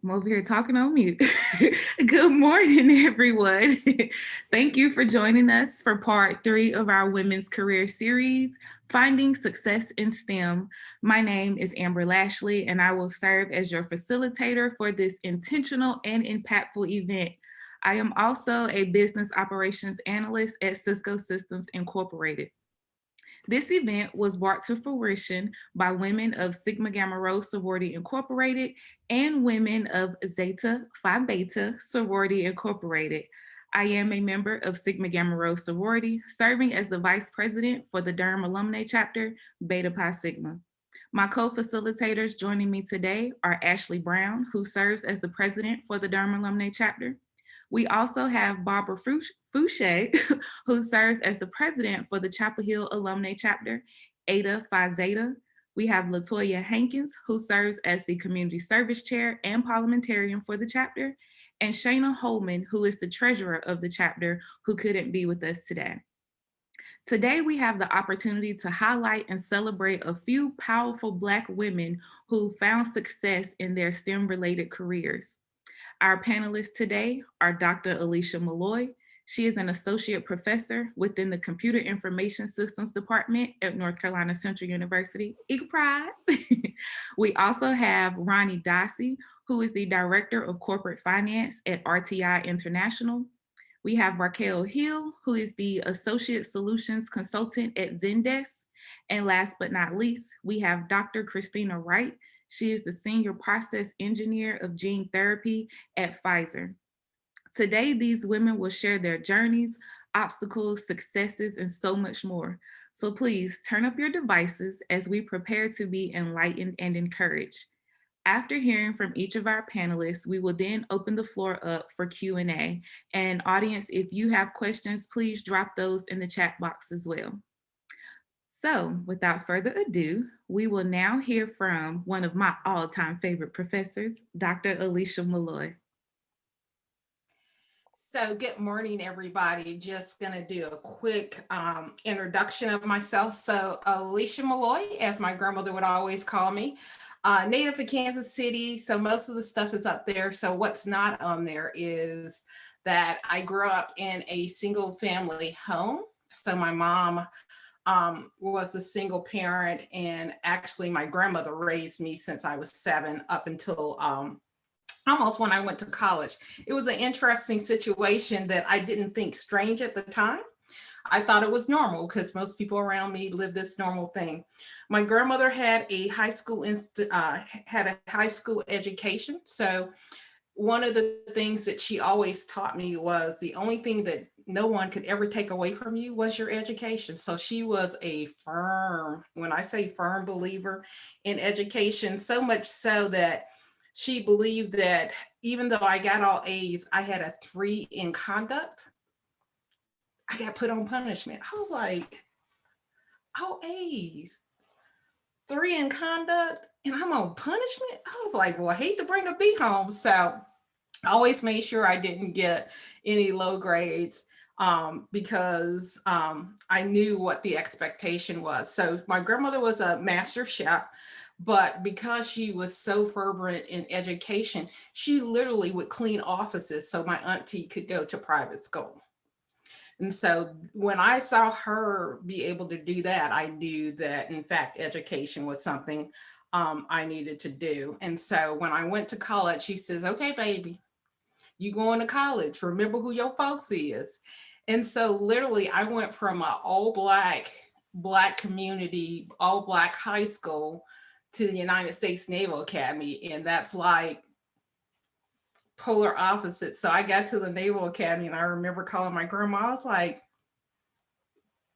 I'm over here talking on mute. Good morning, everyone. Thank you for joining us for part 3 of our Women's Career Series, Finding Success in STEM. My name is Amber Lashley, and I will serve as your facilitator for this intentional and impactful event. I am also a business operations analyst at Cisco Systems Incorporated. This event was brought to fruition by women of Sigma Gamma Rho Sorority Incorporated and women of Zeta Phi Beta Sorority Incorporated. I am a member of Sigma Gamma Rho Sorority, serving as the Vice President for the Durham Alumni Chapter, Beta Pi Sigma. My co-facilitators joining me today are Ashley Brown, who serves as the President for the Durham Alumni Chapter. We also have Barbara Fouché, who serves as the president for the Chapel Hill Alumni Chapter, Ada Phi Zeta. We have Latoya Hankins, who serves as the Community Service Chair and Parliamentarian for the chapter, and Shayna Holman, who is the treasurer of the chapter, who couldn't be with us today. Today, we have the opportunity to highlight and celebrate a few powerful Black women who found success in their STEM-related careers. Our panelists today are Dr. Alicia Malloy. She is an associate professor within the Computer Information Systems Department at North Carolina Central University. Eagle Pride. We also have Ronnie Dossie, who is the Director of Corporate Finance at RTI International. We have Raquel Hill, who is the Associate Solutions Consultant at Zendesk. And last but not least, we have Dr. Christina Wright. She is the Senior Process Engineer of Gene Therapy at Pfizer. Today, these women will share their journeys, obstacles, successes, and so much more. So please turn up your devices as we prepare to be enlightened and encouraged. After hearing from each of our panelists, we will then open the floor up for Q&A. And audience, if you have questions, please drop those in the chat box as well. So without further ado, we will now hear from one of my all-time favorite professors, Dr. Alicia Malloy. So good morning, everybody. Just gonna do a quick introduction of myself. So Alicia Malloy, as my grandmother would always call me, native of Kansas City. So most of the stuff is up there. So what's not on there is that I grew up in a single family home. So my mom was a single parent, and actually my grandmother raised me since I was 7 up until almost when I went to college. It was an interesting situation that I didn't think strange at the time. I thought it was normal because most people around me live this normal thing. My grandmother had a high school education. So one of the things that she always taught me was the only thing that no one could ever take away from you was your education. So she was a firm, when I say firm believer in education, so much so that she believed that even though I got all A's, I had a 3 in conduct. I got put on punishment. I was like, oh, A's, 3 in conduct, and I'm on punishment? I was like, well, I hate to bring a B home. So I always made sure I didn't get any low grades because I knew what the expectation was. So my grandmother was a master chef, but because she was so fervent in education, she literally would clean offices so my auntie could go to private school. And so when I saw her be able to do that, I knew that, in fact, education was something I needed to do. And so when I went to college, she says, okay, baby, you going to college. Remember who your folks is. And so literally I went from an all black community, all black high school to the United States Naval Academy. And that's like polar opposites. So I got to the Naval Academy and I remember calling my grandma. I was like,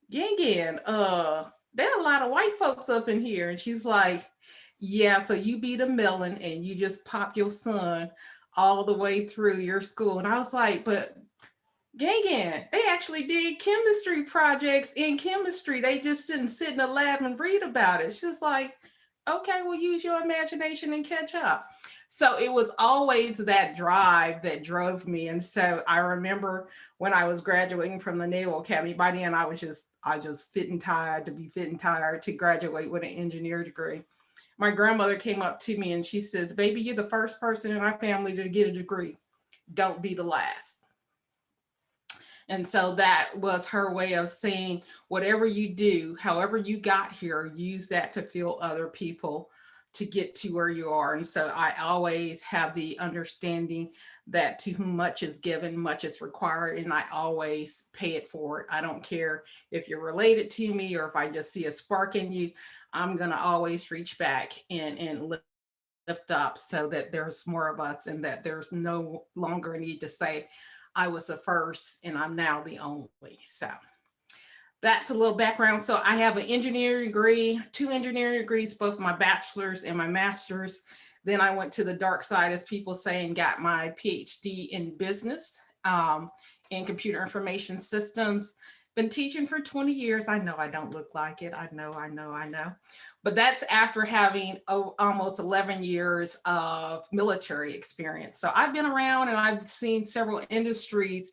Gang, there are a lot of white folks up in here. And she's like, yeah, so you be the melon and you just pop your son all the way through your school. And I was like, but Gang, they actually did chemistry projects in chemistry. They just didn't sit in the lab and read about it. She's like, okay, well, use your imagination and catch up. So it was always that drive that drove me. And so I remember when I was graduating from the Naval Academy, by then I just fit and tired to graduate with an engineer degree. my grandmother came up to me and she says, "Baby, you're the first person in our family to get a degree. Don't be the last." And so that was her way of saying, whatever you do, however you got here, use that to fuel other people to get to where you are. And so I always have the understanding that to whom much is given, much is required. And I always pay it forward. I don't care if you're related to me or if I just see a spark in you, I'm going to always reach back and lift up so that there's more of us and that there's no longer a need to say, I was the first and I'm now the only. So that's a little background. So I have an engineering degree, 2 engineering degrees, both my bachelor's and my master's. Then I went to the dark side, as people say, and got my PhD in business, in computer information systems. Been teaching for 20 years. I know I don't look like it. I know. But that's after having almost 11 years of military experience. So I've been around and I've seen several industries.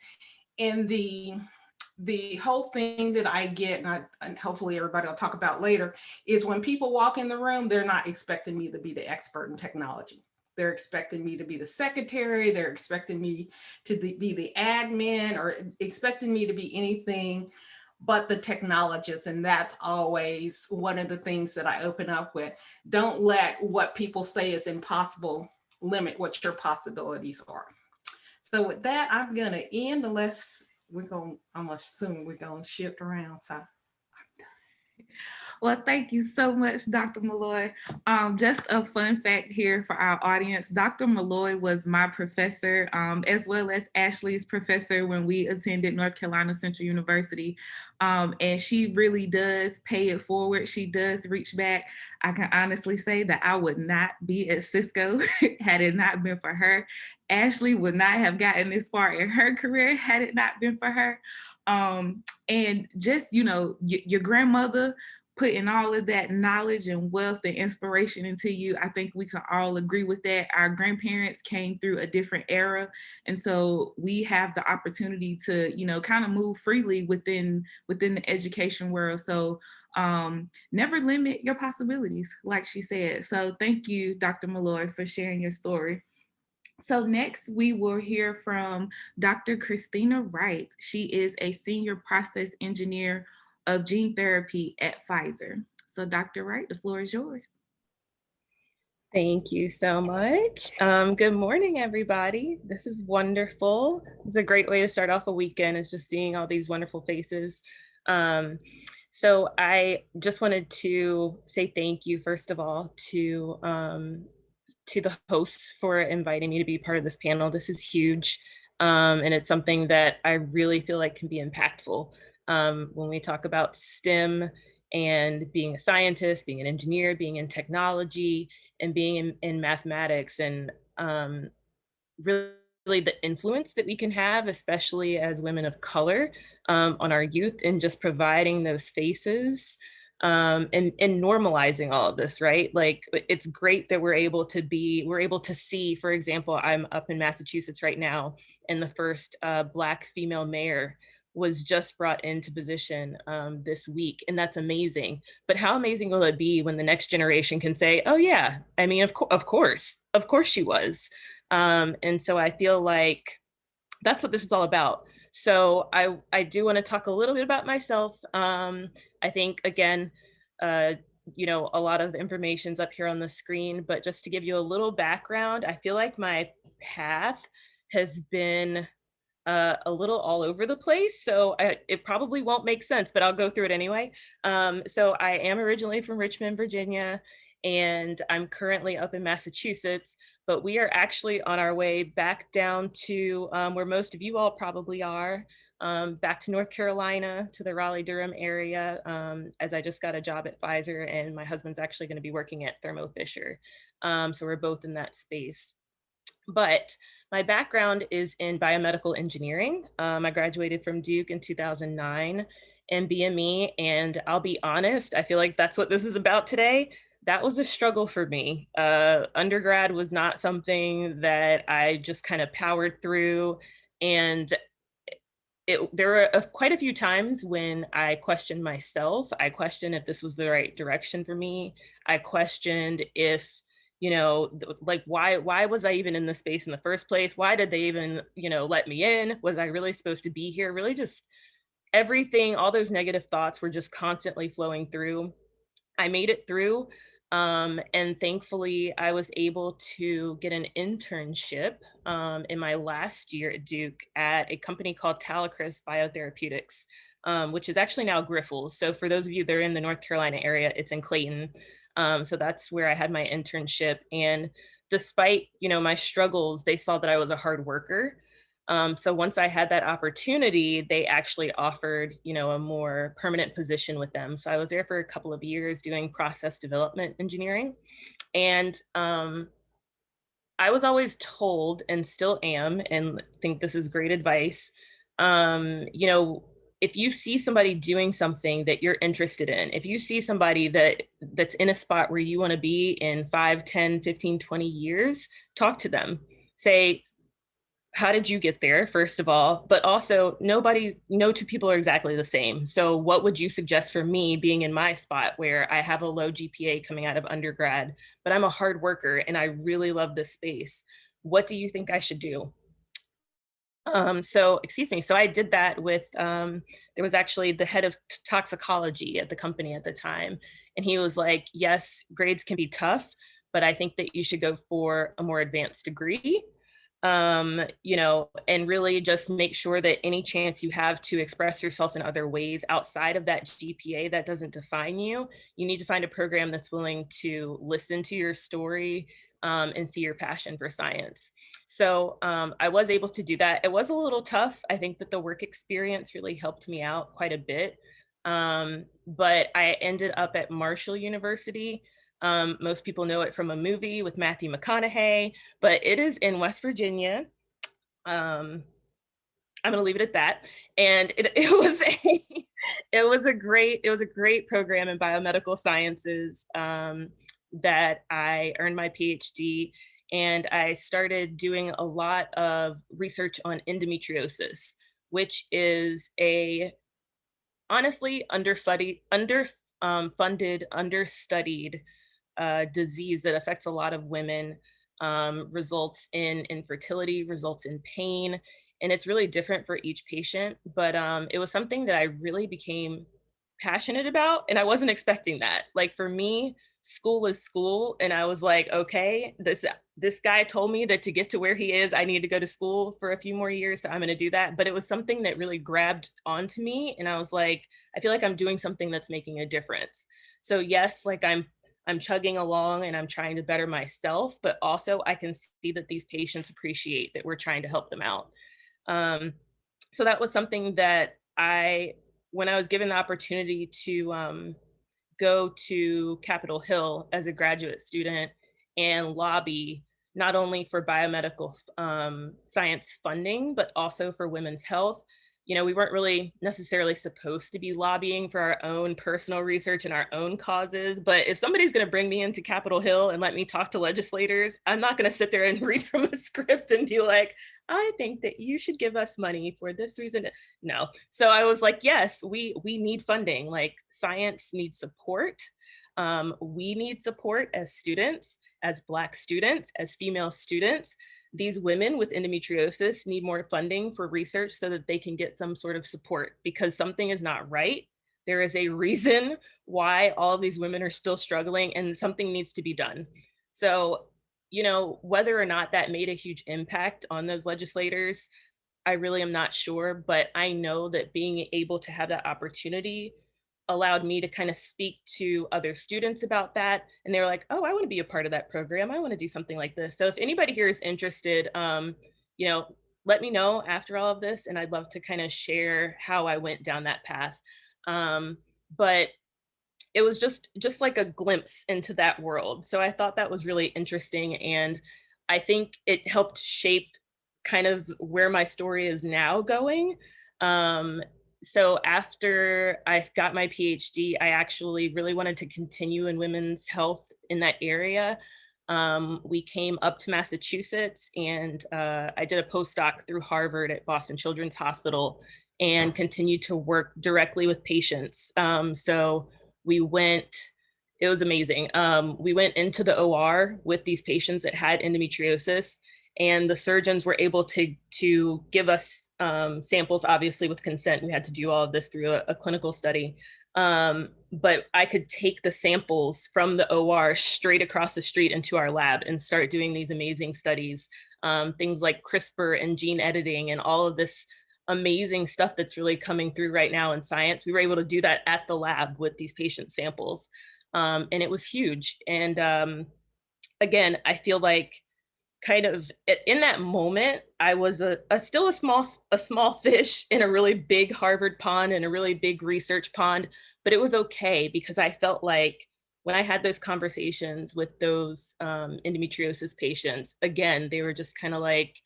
And the whole thing that I get, and hopefully everybody will talk about later, is when people walk in the room, they're not expecting me to be the expert in technology. They're expecting me to be the secretary. They're expecting me to be the admin, or expecting me to be anything but the technologist. And that's always one of the things that I open up with. Don't let what people say is impossible limit what your possibilities are. So with that, I'm gonna end, unless I'm assuming we're gonna shift around. So Well, thank you so much, Dr. Malloy. Just a fun fact here for our audience. Dr. Malloy was my professor, as well as Ashley's professor when we attended North Carolina Central University. And she really does pay it forward. She does reach back. I can honestly say that I would not be at Cisco had it not been for her. Ashley would not have gotten this far in her career had it not been for her. And just, your grandmother putting all of that knowledge and wealth and inspiration into you, I think we can all agree with that. Our grandparents came through a different era. And so we have the opportunity to, kind of move freely within the education world. So never limit your possibilities, like she said. So thank you, Dr. Malloy, for sharing your story. So next we will hear from Dr. Christina Wright. She is a senior process engineer of gene therapy at Pfizer. So Dr. Wright, the floor is yours. Thank you so much. Good morning, everybody. This is wonderful. This is a great way to start off a weekend, is just seeing all these wonderful faces. So I just wanted to say thank you, first of all, to the hosts for inviting me to be part of this panel. This is huge. And it's something that I really feel like can be impactful. When we talk about STEM and being a scientist, being an engineer, being in technology, and being in mathematics, and really the influence that we can have, especially as women of color, on our youth, and just providing those faces, and normalizing all of this, right? Like, it's great that we're able to see, for example, I'm up in Massachusetts right now, and the first Black female mayor was just brought into position this week, and that's amazing. But how amazing will it be when the next generation can say, oh yeah, I mean, of course she was. And so I feel like that's what this is all about. So I do want to talk a little bit about myself. I think, again, a lot of the information's up here on the screen, but just to give you a little background, I feel like my path has been a little all over the place. So it probably won't make sense, but I'll go through it anyway. So I am originally from Richmond, Virginia, and I'm currently up in Massachusetts, but we are actually on our way back down to where most of you all probably are, back to North Carolina, to the Raleigh-Durham area, as I just got a job at Pfizer, and my husband's actually going to be working at Thermo Fisher. So we're both in that space. But my background is in biomedical engineering. I graduated from Duke in 2009 in BME, and I'll be honest, I feel like that's what this is about today. That was a struggle for me. Undergrad was not something that I just kind of powered through. And there were quite a few times when I questioned myself. I questioned if this was the right direction for me. I questioned if, like why was I even in this space in the first place? Why did they even, let me in? Was I really supposed to be here? Really just everything, all those negative thoughts were just constantly flowing through. I made it through. And thankfully, I was able to get an internship in my last year at Duke at a company called Talecris Biotherapeutics, which is actually now Grifols. So for those of you that are in the North Carolina area, it's in Clayton. So that's where I had my internship. And despite, my struggles, they saw that I was a hard worker. So once I had that opportunity, they actually offered, a more permanent position with them. So I was there for a couple of years doing process development engineering. And I was always told, and still am, and think this is great advice, if you see somebody doing something that you're interested in, if you see somebody that's in a spot where you want to be in 5, 10, 15, 20 years, talk to them. Say, how did you get there, first of all? But also, no two people are exactly the same. So what would you suggest for me being in my spot where I have a low GPA coming out of undergrad, but I'm a hard worker and I really love this space? What do you think I should do? So I did that with, there was actually the head of toxicology at the company at the time. And he was like, yes, grades can be tough, but I think that you should go for a more advanced degree, and really just make sure that any chance you have to express yourself in other ways outside of that GPA that doesn't define you, you need to find a program that's willing to listen to your story, and see your passion for science. So I was able to do that. It was a little tough. I think that the work experience really helped me out quite a bit. But I ended up at Marshall University. Most people know it from a movie with Matthew McConaughey, but it is in West Virginia. I'm going to leave it at that. And it was it was a great program in biomedical sciences, that I earned my PhD, and I started doing a lot of research on endometriosis, which is a honestly funded, understudied disease that affects a lot of women, results in infertility, results in pain, and it's really different for each patient. But it was something that I really became passionate about, and I wasn't expecting that. Like for me, school is school, and I was like, okay, this guy told me that to get to where he is, I need to go to school for a few more years, so I'm going to do that. But it was something that really grabbed onto me, and I was like, I feel like I'm doing something that's making a difference. So yes, like I'm chugging along and I'm trying to better myself, but also I can see that these patients appreciate that we're trying to help them out. Um, so that was something that when I was given the opportunity to go to Capitol Hill as a graduate student and lobby not only for biomedical science funding, but also for women's health. We weren't really necessarily supposed to be lobbying for our own personal research and our own causes. But if somebody's going to bring me into Capitol Hill and let me talk to legislators, I'm not going to sit there and read from a script and be like, I think that you should give us money for this reason. No. So I was like, yes, we need funding. Like science needs support. We need support as students, as Black students, as female students. These women with endometriosis need more funding for research so that they can get some sort of support, because something is not right. There is a reason why all of these women are still struggling, and something needs to be done. So, whether or not that made a huge impact on those legislators, I really am not sure, but I know that being able to have that opportunity allowed me to kind of speak to other students about that. And they were like, oh, I want to be a part of that program. I want to do something like this. So if anybody here is interested, let me know after all of this. And I'd love to kind of share how I went down that path. But it was just like a glimpse into that world. So I thought that was really interesting. And I think it helped shape kind of where my story is now going. So after I got my PhD, I actually really wanted to continue in women's health in that area. We came up to Massachusetts, and I did a postdoc through Harvard at Boston Children's Hospital. and continue to work directly with patients. So we went, it was amazing. We went into the OR with these patients that had endometriosis, and the surgeons were able to give us samples, obviously with consent. We had to do all of this through a clinical study. But I could take the samples from the OR straight across the street into our lab and start doing these amazing studies, things like CRISPR and gene editing and all of this amazing stuff that's really coming through right now in science. We were able to do that at the lab with these patient samples. And it was huge. And again, I feel like kind of in that moment, I was still a small fish in a really big Harvard pond and a really big research pond, but it was okay because I felt like when I had those conversations with those endometriosis patients, again, they were just kind of like,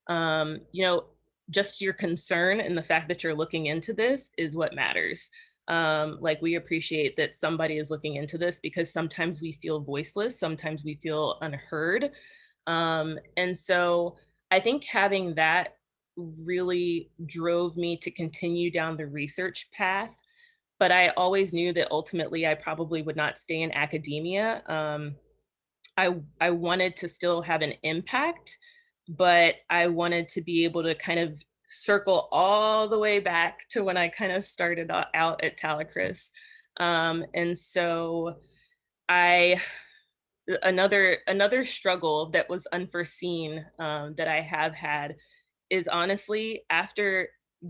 you know, just your concern and the fact that you're looking into this is what matters. Like we appreciate that somebody is looking into this because sometimes we feel voiceless, sometimes we feel unheard. And so I think having that really drove me to continue down the research path. But I always knew that ultimately I probably would not stay in academia. I wanted to still have an impact, but I wanted to be able to kind of circle all the way back to when I kind of started out at Talacris. And so I another struggle that was unforeseen that I have had is honestly after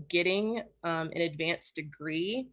getting an advanced degree,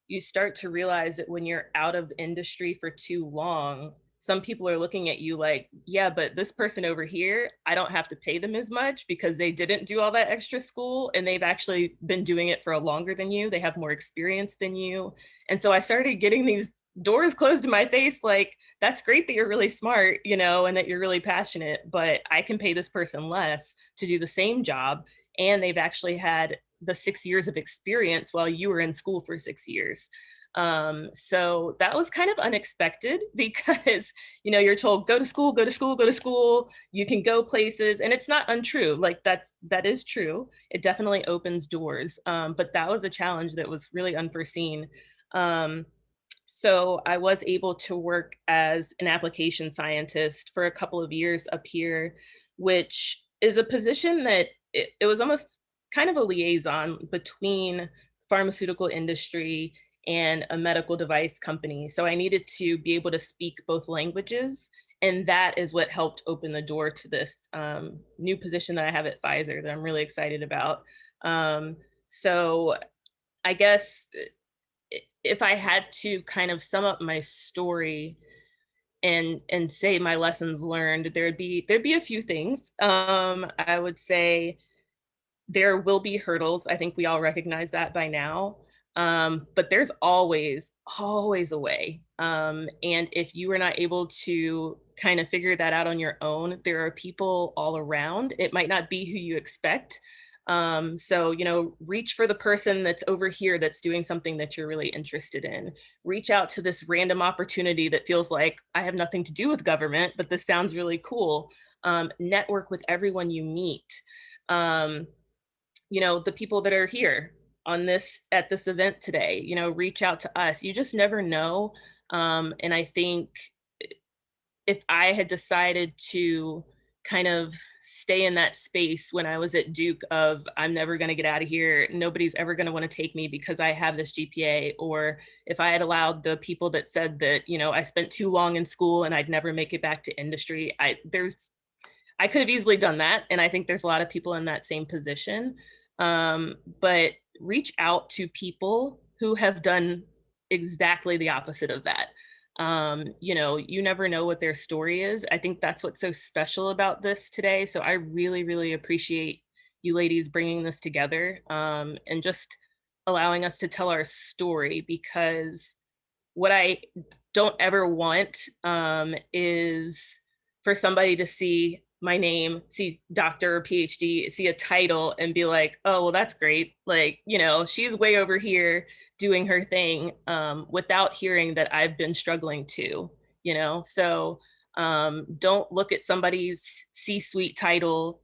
you start to realize that when you're out of industry for too long, some people are looking at you like, yeah, but this person over here, I don't have to pay them as much because they didn't do all that extra school and they've actually been doing it for longer than you. They have more experience than you. And so I started getting these doors closed in my face like, that's great that you're really smart, you know, and that you're really passionate, but I can pay this person less to do the same job. And they've actually had the 6 years of experience while you were in school for 6 years. So that was kind of unexpected because, you know, you're told, go to school, go to school, go to school, you can go places. And it's not untrue. Like that is true. It definitely opens doors. But that was a challenge that was really unforeseen. So I was able to work as an application scientist for a couple of years up here, which is a position that it was almost kind of a liaison between pharmaceutical industry and a medical device company. So I needed to be able to speak both languages. And that is what helped open the door to this new position that I have at Pfizer that I'm really excited about. So I guess if I had to kind of sum up my story and say my lessons learned, there'd be a few things. I would say there will be hurdles. I think we all recognize that by now. But there's always a way. And if you are not able to kind of figure that out on your own, there are people all around. It might not be who you expect. So, you know, reach for the person that's over here that's doing something that you're really interested in. Reach out to this random opportunity that feels like I have nothing to do with government, but this sounds really cool. Network with everyone you meet. You know, the people that are here at this event today, you know, reach out to us. You just never know. And I think if I had decided to kind of stay in that space when I was at Duke of I'm never going to get out of here, nobody's ever going to want to take me because I have this GPA, or if I had allowed the people that said that, you know, I spent too long in school and I'd never make it back to industry, I could have easily done that. And I think there's a lot of people in that same position. But reach out to people who have done exactly the opposite of that. You know, you never know what their story is. I think that's what's so special about this today. So I really, really appreciate you ladies bringing this together and just allowing us to tell our story, because what I don't ever want is for somebody to see my name, see doctor or PhD, see a title and be like, oh, well, that's great. Like, you know, she's way over here doing her thing without hearing that I've been struggling too, you know? So don't look at somebody's C-suite title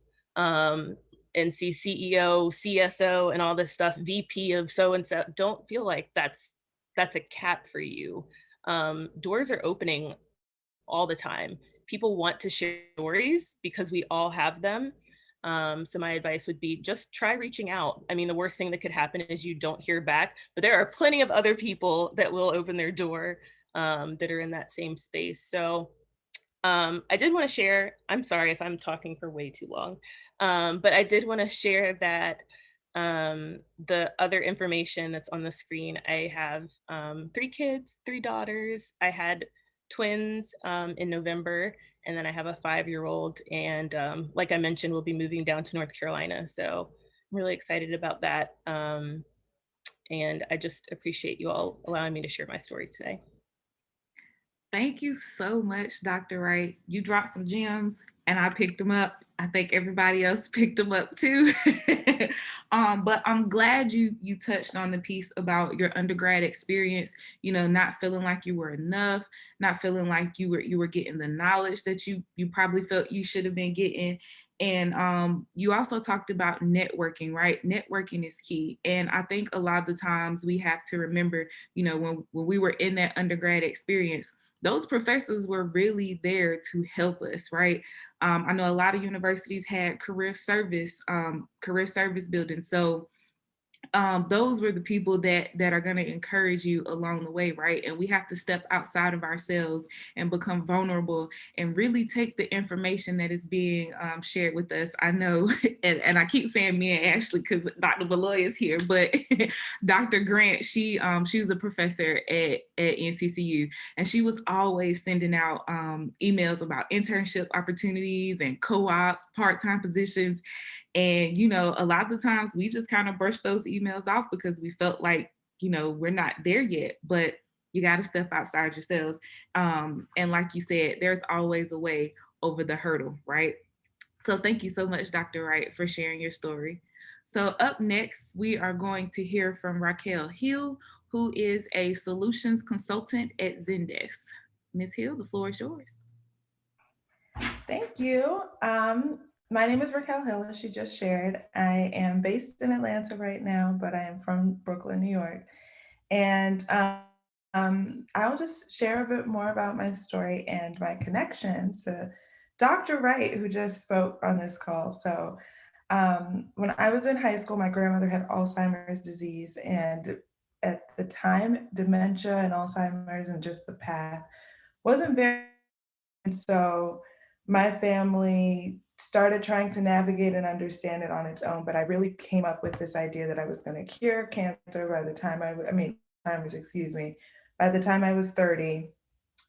and see CEO, CSO, and all this stuff, VP of so and so. Don't feel like that's a cap for you. Doors are opening all the time. People want to share stories because we all have them. So my advice would be just try reaching out. I mean, the worst thing that could happen is you don't hear back, but there are plenty of other people that will open their door that are in that same space. So I did want to share, I'm sorry if I'm talking for way too long, but I did want to share that the other information that's on the screen. I have 3 kids, 3 daughters. I had twins in November, and then I have a 5-year-old. And like I mentioned, we'll be moving down to North Carolina. So I'm really excited about that. And I just appreciate you all allowing me to share my story today. Thank you so much, Dr. Wright. You dropped some gems and I picked them up. I think everybody else picked them up too. But I'm glad you touched on the piece about your undergrad experience, not feeling like you were enough, not feeling like you were getting the knowledge that you probably felt you should have been getting. And you also talked about networking, right? Networking is key. And I think a lot of the times we have to remember, when we were in that undergrad experience, those professors were really there to help us, right? I know a lot of universities had career service buildings. So those were the people that are going to encourage you along the way, right? And we have to step outside of ourselves and become vulnerable and really take the information that is being shared with us. I know, and I keep saying me and Ashley because Dr. Beloy is here, but Dr. Grant, she was a professor at NCCU, and she was always sending out emails about internship opportunities and co-ops, part-time positions. And, a lot of the times we just kind of brush those emails off because we felt like, we're not there yet, but you got to step outside yourselves. And like you said, there's always a way over the hurdle, right? So thank you so much, Dr. Wright, for sharing your story. So up next, we are going to hear from Raquel Hill, who is a solutions consultant at Zendesk. Ms. Hill, the floor is yours. Thank you. My name is Raquel Hill, as she just shared. I am based in Atlanta right now, but I am from Brooklyn, New York. And I'll just share a bit more about my story and my connections to Dr. Wright, who just spoke on this call. So when I was in high school, my grandmother had Alzheimer's disease. And at the time, dementia and Alzheimer's and just the path wasn't very. And so my family started trying to navigate and understand it on its own, but I really came up with this idea that I was going to cure cancer by the time by the time I was 30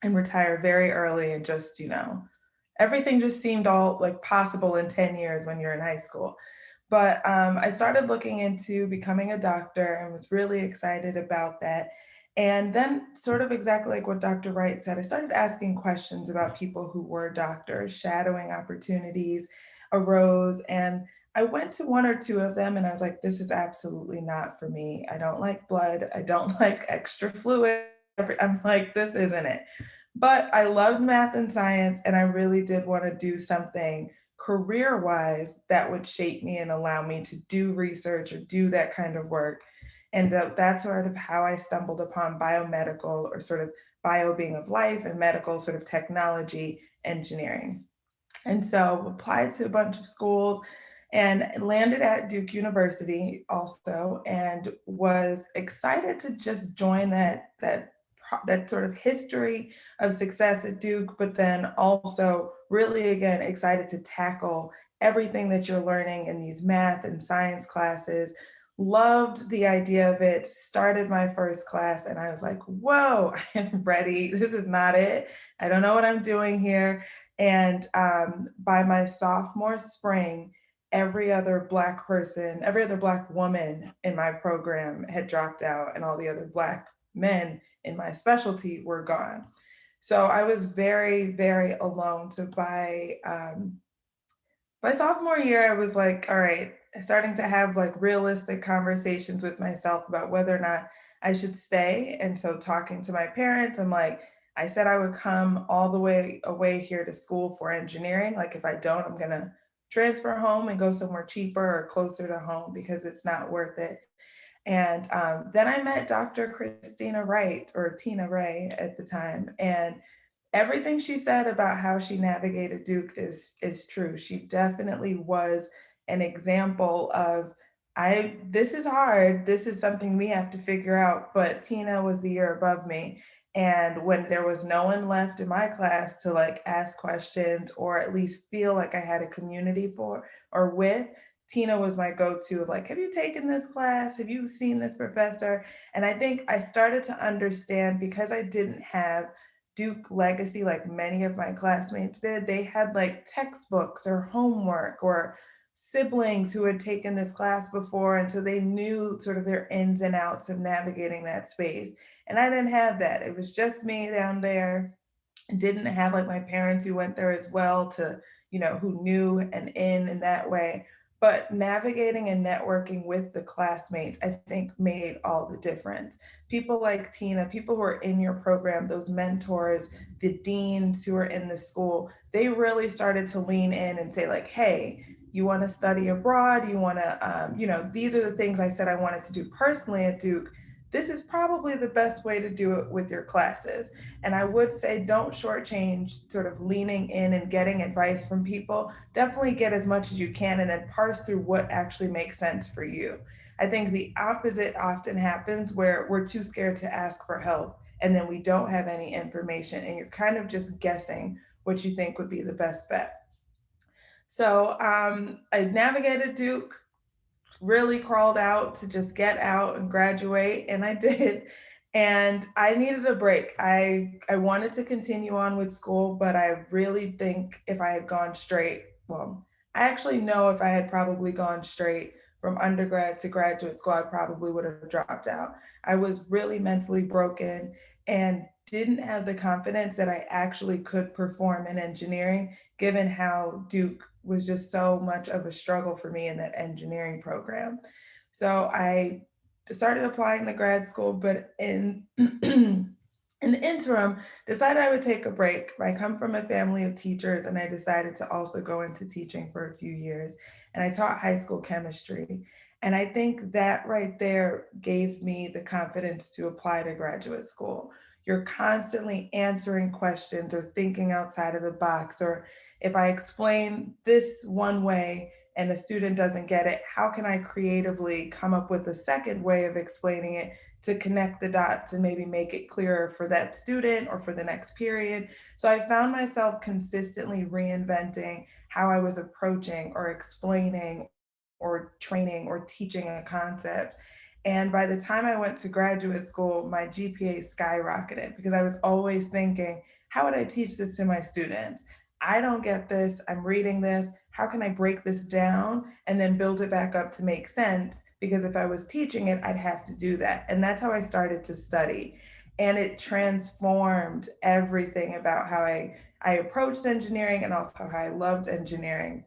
and retire very early and just, everything just seemed all like possible in 10 years when you're in high school. But I started looking into becoming a doctor and was really excited about that. And then, sort of exactly like what Dr. Wright said, I started asking questions about people who were doctors. Shadowing opportunities arose, and I went to 1 or 2 of them and I was like, this is absolutely not for me. I don't like blood. I don't like extra fluid. I'm like, this isn't it. But I loved math and science, and I really did want to do something career-wise that would shape me and allow me to do research or do that kind of work. And that's sort of how I stumbled upon biomedical, or sort of bio being of life, and medical sort of technology engineering. And so applied to a bunch of schools and landed at Duke University also, and was excited to just join that sort of history of success at Duke, but then also really, again, excited to tackle everything that you're learning in these math and science classes. Loved the idea of it, started my first class, and I was like, whoa, I am ready. This is not it. I don't know what I'm doing here. And by my sophomore spring, every other Black woman in my program had dropped out, and all the other Black men in my specialty were gone. So I was very, very alone. So by sophomore year, I was like, all right, starting to have like realistic conversations with myself about whether or not I should stay. And so talking to my parents, I'm like, I said I would come all the way away here to school for engineering. Like, if I don't, I'm gonna transfer home and go somewhere cheaper or closer to home because it's not worth it. And then I met Dr. Christina Wright, or Tina Ray at the time, and everything she said about how she navigated Duke is true. She definitely was an example of, I this is hard. This is something we have to figure out. But Tina was the year above me. And when there was no one left in my class to like ask questions or at least feel like I had a community for or with, Tina was my go-to of like, have you taken this class? Have you seen this professor? And I think I started to understand because I didn't have Duke legacy like many of my classmates did. They had like textbooks or homework or siblings who had taken this class before. And so they knew sort of their ins and outs of navigating that space. And I didn't have that. It was just me down there. Didn't have like my parents who went there as well to, who knew and in that way. But navigating and networking with the classmates, I think made all the difference. People like Tina, people who are in your program, those mentors, the deans who are in the school, they really started to lean in and say like, hey, you want to study abroad, you want to, these are the things I said I wanted to do personally at Duke. This is probably the best way to do it with your classes. And I would say don't shortchange sort of leaning in and getting advice from people. Definitely get as much as you can and then parse through what actually makes sense for you. I think the opposite often happens where we're too scared to ask for help and then we don't have any information and you're kind of just guessing what you think would be the best bet. So I navigated Duke, really crawled out to just get out and graduate, and I did. And I needed a break. I wanted to continue on with school, but I really think if I had gone straight, well, I actually know if I had probably gone straight from undergrad to graduate school, I probably would have dropped out. I was really mentally broken and didn't have the confidence that I actually could perform in engineering, given how Duke was just so much of a struggle for me in that engineering program. So I started applying to grad school, but in in the interim, decided I would take a break. I come from a family of teachers, and I decided to also go into teaching for a few years. And I taught high school chemistry. And I think that right there gave me the confidence to apply to graduate school. You're constantly answering questions or thinking outside of the box, or if I explain this one way and the student doesn't get it, how can I creatively come up with a second way of explaining it to connect the dots and maybe make it clearer for that student or for the next period? So I found myself consistently reinventing how I was approaching or explaining or training or teaching a concept. And by the time I went to graduate school, my GPA skyrocketed because I was always thinking, how would I teach this to my students? I don't get this. I'm reading this. How can I break this down and then build it back up to make sense? Because if I was teaching it, I'd have to do that. And that's how I started to study. And it transformed everything about how I approached engineering and also how I loved engineering.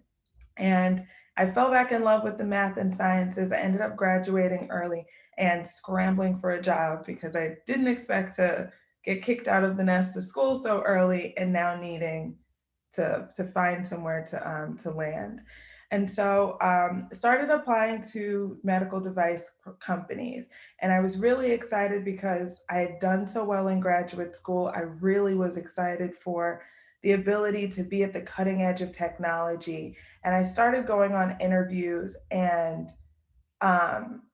And I fell back in love with the math and sciences. I ended up graduating early and scrambling for a job because I didn't expect to get kicked out of the nest of school so early and now needing to find somewhere to land. And so started applying to medical device companies. And I was really excited because I had done so well in graduate school. I really was excited for the ability to be at the cutting edge of technology. And I started going on interviews and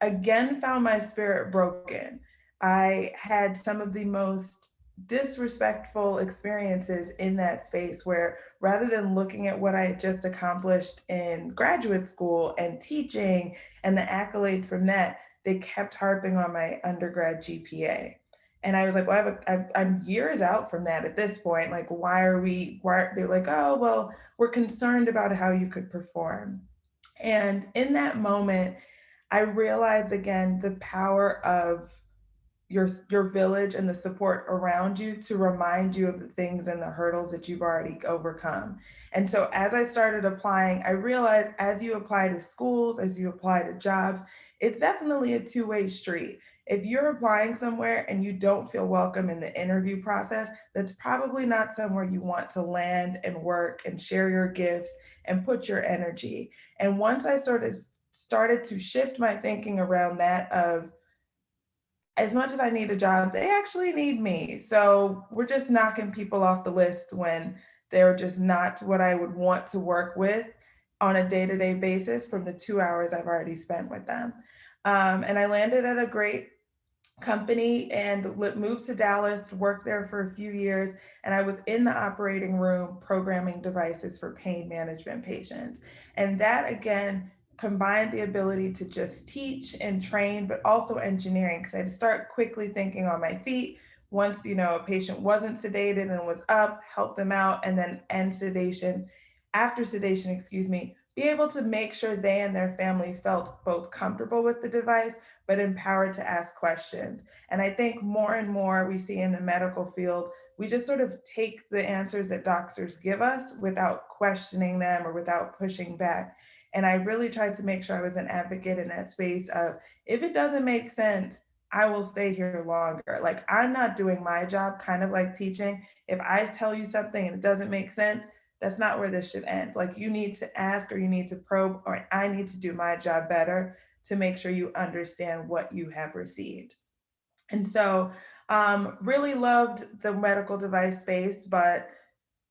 again found my spirit broken. I had some of the most disrespectful experiences in that space where rather than looking at what I had just accomplished in graduate school and teaching and the accolades from that, they kept harping on my undergrad GPA. And I was like, well, I'm years out from that at this point. Like, they're like, oh, well, we're concerned about how you could perform. And in that moment, I realized again the power of your village and the support around you to remind you of the things and the hurdles that you've already overcome. And so as I started applying, I realized as you apply to schools, as you apply to jobs, it's definitely a two-way street. If you're applying somewhere and you don't feel welcome in the interview process, that's probably not somewhere you want to land and work and share your gifts and put your energy. And once I sort of started to shift my thinking around that of, as much as I need a job, they actually need me. So we're just knocking people off the list when they're just not what I would want to work with on a day-to-day basis from the 2 hours I've already spent with them. And I landed at a great company and moved to Dallas, worked there for a few years, and I was in the operating room programming devices for pain management patients. And that again combined the ability to just teach and train, but also engineering, because I had to start quickly thinking on my feet. Once, a patient wasn't sedated and was up, help them out, and then end sedation, after sedation, excuse me, be able to make sure they and their family felt both comfortable with the device, but empowered to ask questions. And I think more and more we see in the medical field, we just sort of take the answers that doctors give us without questioning them or without pushing back. And I really tried to make sure I was an advocate in that space of, if it doesn't make sense, I will stay here longer. Like, I'm not doing my job, kind of like teaching. If I tell you something and it doesn't make sense, that's not where this should end. Like, you need to ask, or you need to probe, or I need to do my job better to make sure you understand what you have received. And so really loved the medical device space, but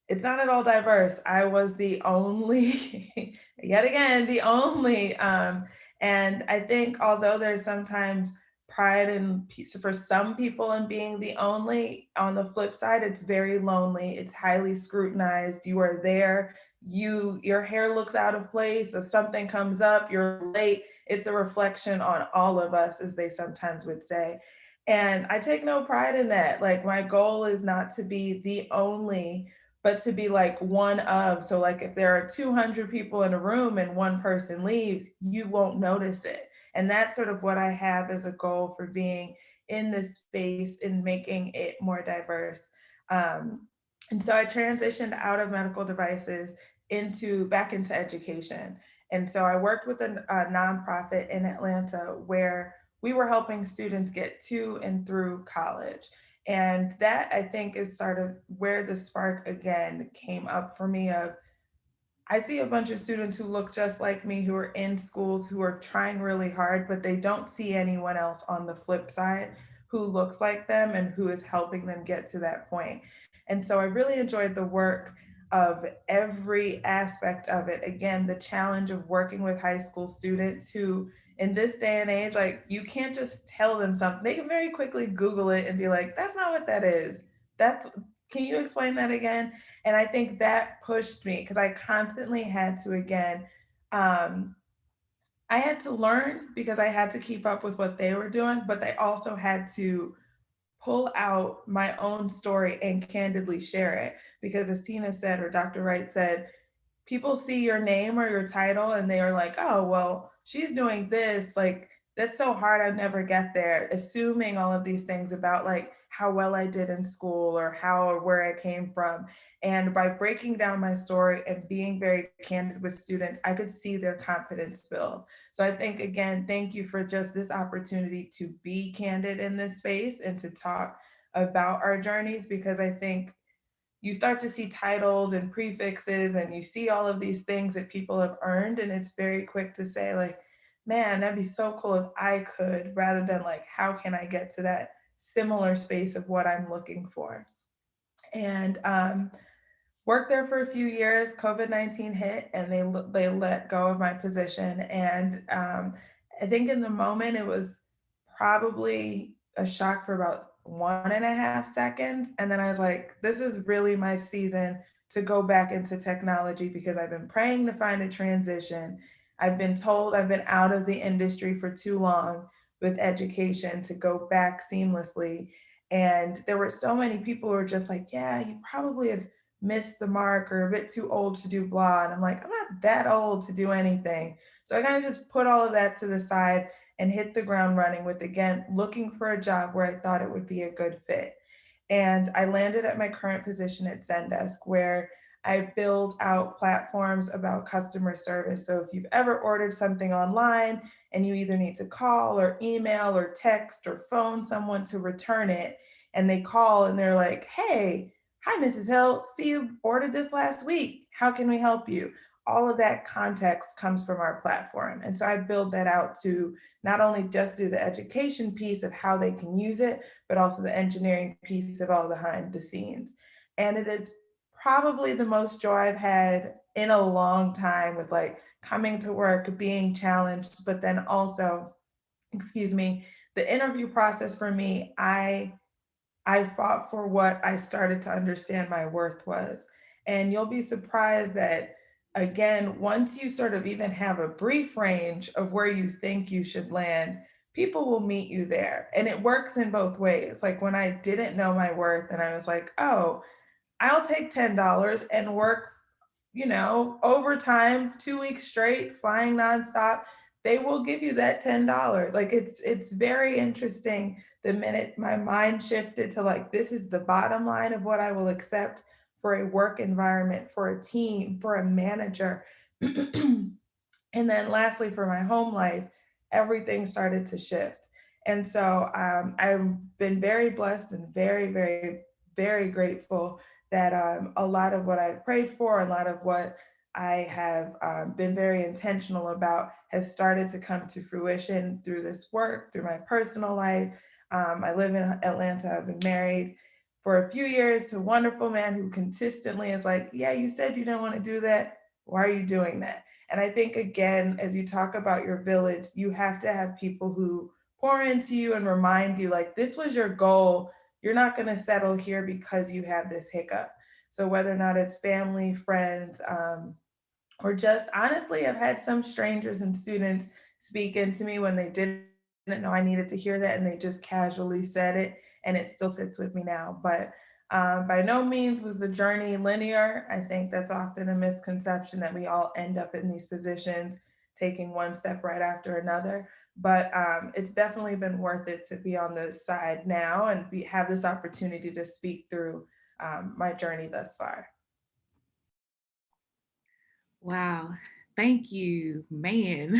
it's not at all diverse. I was the only, yet again, the only. And I think although there's sometimes pride and peace for some people in being the only, on the flip side, it's very lonely. It's highly scrutinized. You are there. Your hair looks out of place. If something comes up, you're late. It's a reflection on all of us, as they sometimes would say. And I take no pride in that. Like, my goal is not to be the only, but to be like one of. So like, if there are 200 people in a room and one person leaves, you won't notice it. And that's sort of what I have as a goal for being in this space and making it more diverse. And so I transitioned out of medical devices back into education. And so I worked with a nonprofit in Atlanta where we were helping students get to and through college. And that, I think, is sort of where the spark again came up for me of, I see a bunch of students who look just like me, who are in schools, who are trying really hard, but they don't see anyone else on the flip side who looks like them and who is helping them get to that point. And so I really enjoyed the work of every aspect of it. Again, the challenge of working with high school students who, in this day and age, like, you can't just tell them something. They can very quickly Google it and be like, that's not what that is. Can you explain that again? And I think that pushed me, because I constantly had to, again, I had to learn because I had to keep up with what they were doing, but they also had to pull out my own story and candidly share it. Because as Tina said, or Dr. Wright said, people see your name or your title and they are like, oh, well, she's doing this. Like, that's so hard. I'd never get there. Assuming all of these things about like how well I did in school or how or where I came from. And by breaking down my story and being very candid with students, I could see their confidence build. So I think, again, thank you for just this opportunity to be candid in this space and to talk about our journeys, because I think you start to see titles and prefixes and you see all of these things that people have earned. And it's very quick to say like, man, that'd be so cool if I could, rather than like, how can I get to that similar space of what I'm looking for? And worked there for a few years. COVID-19 hit and they let go of my position. And I think in the moment it was probably a shock for about 1.5 seconds. And then I was like, this is really my season to go back into technology, because I've been praying to find a transition. I've been told I've been out of the industry for too long with education to go back seamlessly. And there were so many people who were just like, yeah, you probably have missed the mark or a bit too old to do blah. And I'm like, I'm not that old to do anything. So I kind of just put all of that to the side and hit the ground running with, again, looking for a job where I thought it would be a good fit. And I landed at my current position at Zendesk, where I build out platforms about customer service. So if you've ever ordered something online and you either need to call or email or text or phone someone to return it, and they call and they're like, hey, hi, Mrs. Hill, see you ordered this last week. How can we help you? All of that context comes from our platform. And so I build that out to not only just do the education piece of how they can use it, but also the engineering piece of all behind the scenes. And it is probably the most joy I've had in a long time with like coming to work, being challenged, but then also, excuse me, the interview process for me, I fought for what I started to understand my worth was. And you'll be surprised that, again, once you sort of even have a brief range of where you think you should land, people will meet you there. And it works in both ways. Like when I didn't know my worth and I was like, oh, I'll take $10 and work, overtime, 2 weeks straight, flying nonstop. They will give you that $10. Like it's very interesting the minute my mind shifted to like, this is the bottom line of what I will accept for a work environment, for a team, for a manager. And then lastly, for my home life, everything started to shift. And so I've been very blessed and very, very, very grateful that a lot of what I've prayed for, a lot of what I have been very intentional about has started to come to fruition through this work, through my personal life. I live in Atlanta. I've been married for a few years to a wonderful man who consistently is like, yeah, you said you didn't want to do that. Why are you doing that? And I think, again, as you talk about your village, you have to have people who pour into you and remind you, like, this was your goal. You're not going to settle here because you have this hiccup. So whether or not it's family, friends, or just honestly, I've had some strangers and students speak into me when they didn't know I needed to hear that and they just casually said it, and it still sits with me now. But by no means was the journey linear. I think that's often a misconception that we all end up in these positions, taking one step right after another. But it's definitely been worth it to be on the side now and have this opportunity to speak through my journey thus far. Wow. Thank you, man.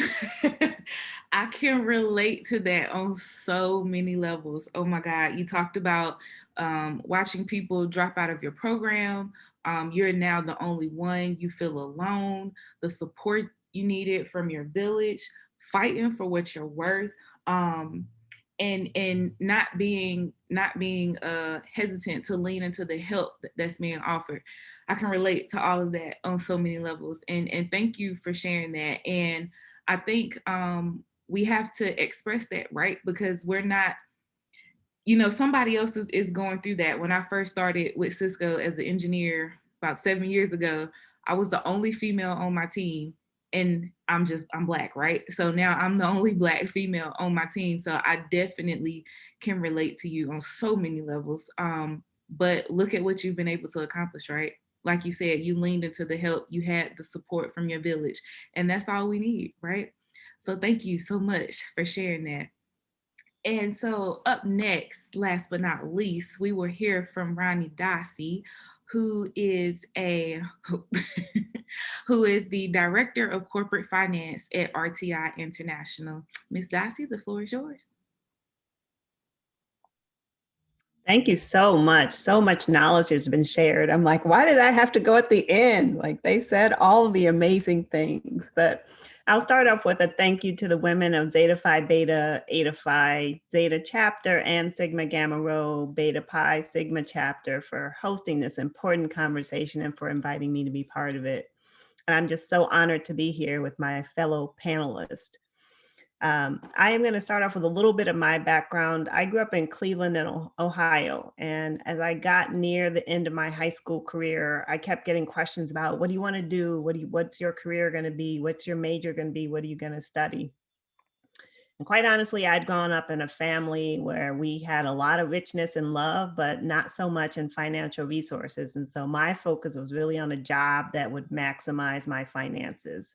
I can relate to that on so many levels. Oh my God. You talked about watching people drop out of your program. You're now the only one. You feel alone. The support you needed from your village, fighting for what you're worth. And not being hesitant to lean into the help that's being offered. I can relate to all of that on so many levels. And thank you for sharing that. And I think we have to express that, right? Because we're not, somebody else is going through that. When I first started with Cisco as an engineer about 7 years ago, I was the only female on my team. And I'm Black, right? So now I'm the only Black female on my team. So I definitely can relate to you on so many levels. But look at what you've been able to accomplish, right? Like you said, you leaned into the help, you had the support from your village, and that's all we need, right? So thank you so much for sharing that. And so up next, last but not least, we will hear from Ronnie Dossie, who is who is the Director of Corporate Finance at RTI International. Ms. Dossie, the floor is yours. Thank you so much. So much knowledge has been shared. I'm like, why did I have to go at the end? Like they said all the amazing things. But I'll start off with a thank you to the women of Zeta Phi Beta, Eta Phi Zeta chapter, and Sigma Gamma Rho Beta Pi Sigma chapter for hosting this important conversation and for inviting me to be part of it. And I'm just so honored to be here with my fellow panelists. I am going to start off with a little bit of my background. I grew up in Cleveland, Ohio, and as I got near the end of my high school career, I kept getting questions about what do you want to do? What's your career going to be? What's your major going to be? What are you going to study? And quite honestly, I'd grown up in a family where we had a lot of richness and love, but not so much in financial resources. And so my focus was really on a job that would maximize my finances.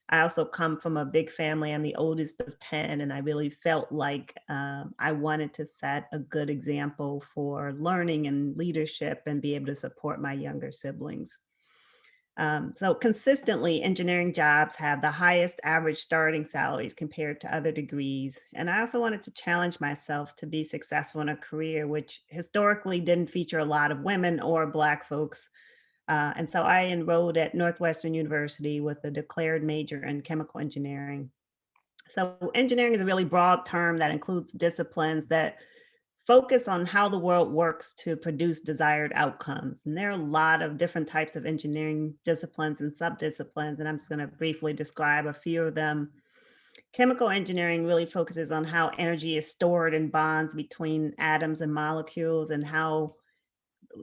I also come from a big family. I'm the oldest of 10, and I really felt like I wanted to set a good example for learning and leadership and be able to support my younger siblings. So consistently, engineering jobs have the highest average starting salaries compared to other degrees. And I also wanted to challenge myself to be successful in a career which historically didn't feature a lot of women or Black folks. And so I enrolled at Northwestern University with a declared major in chemical engineering. So engineering is a really broad term that includes disciplines that focus on how the world works to produce desired outcomes. And there are a lot of different types of engineering disciplines and subdisciplines, and I'm just going to briefly describe a few of them. Chemical engineering really focuses on how energy is stored in bonds between atoms and molecules and how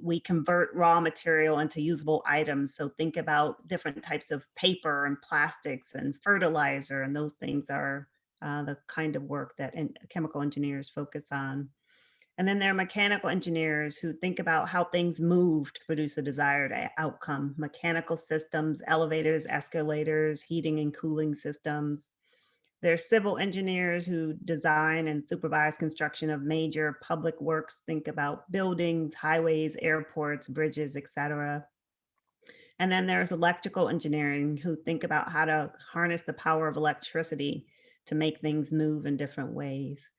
we convert raw material into usable items. So think about different types of paper and plastics and fertilizer, and those things are the kind of work that chemical engineers focus on. And then there are mechanical engineers who think about how things move to produce a desired outcome. Mechanical systems, elevators, escalators, heating and cooling systems. There's civil engineers who design and supervise construction of major public works. Think about buildings, highways, airports, bridges, etc. And then there's electrical engineering who think about how to harness the power of electricity to make things move in different ways.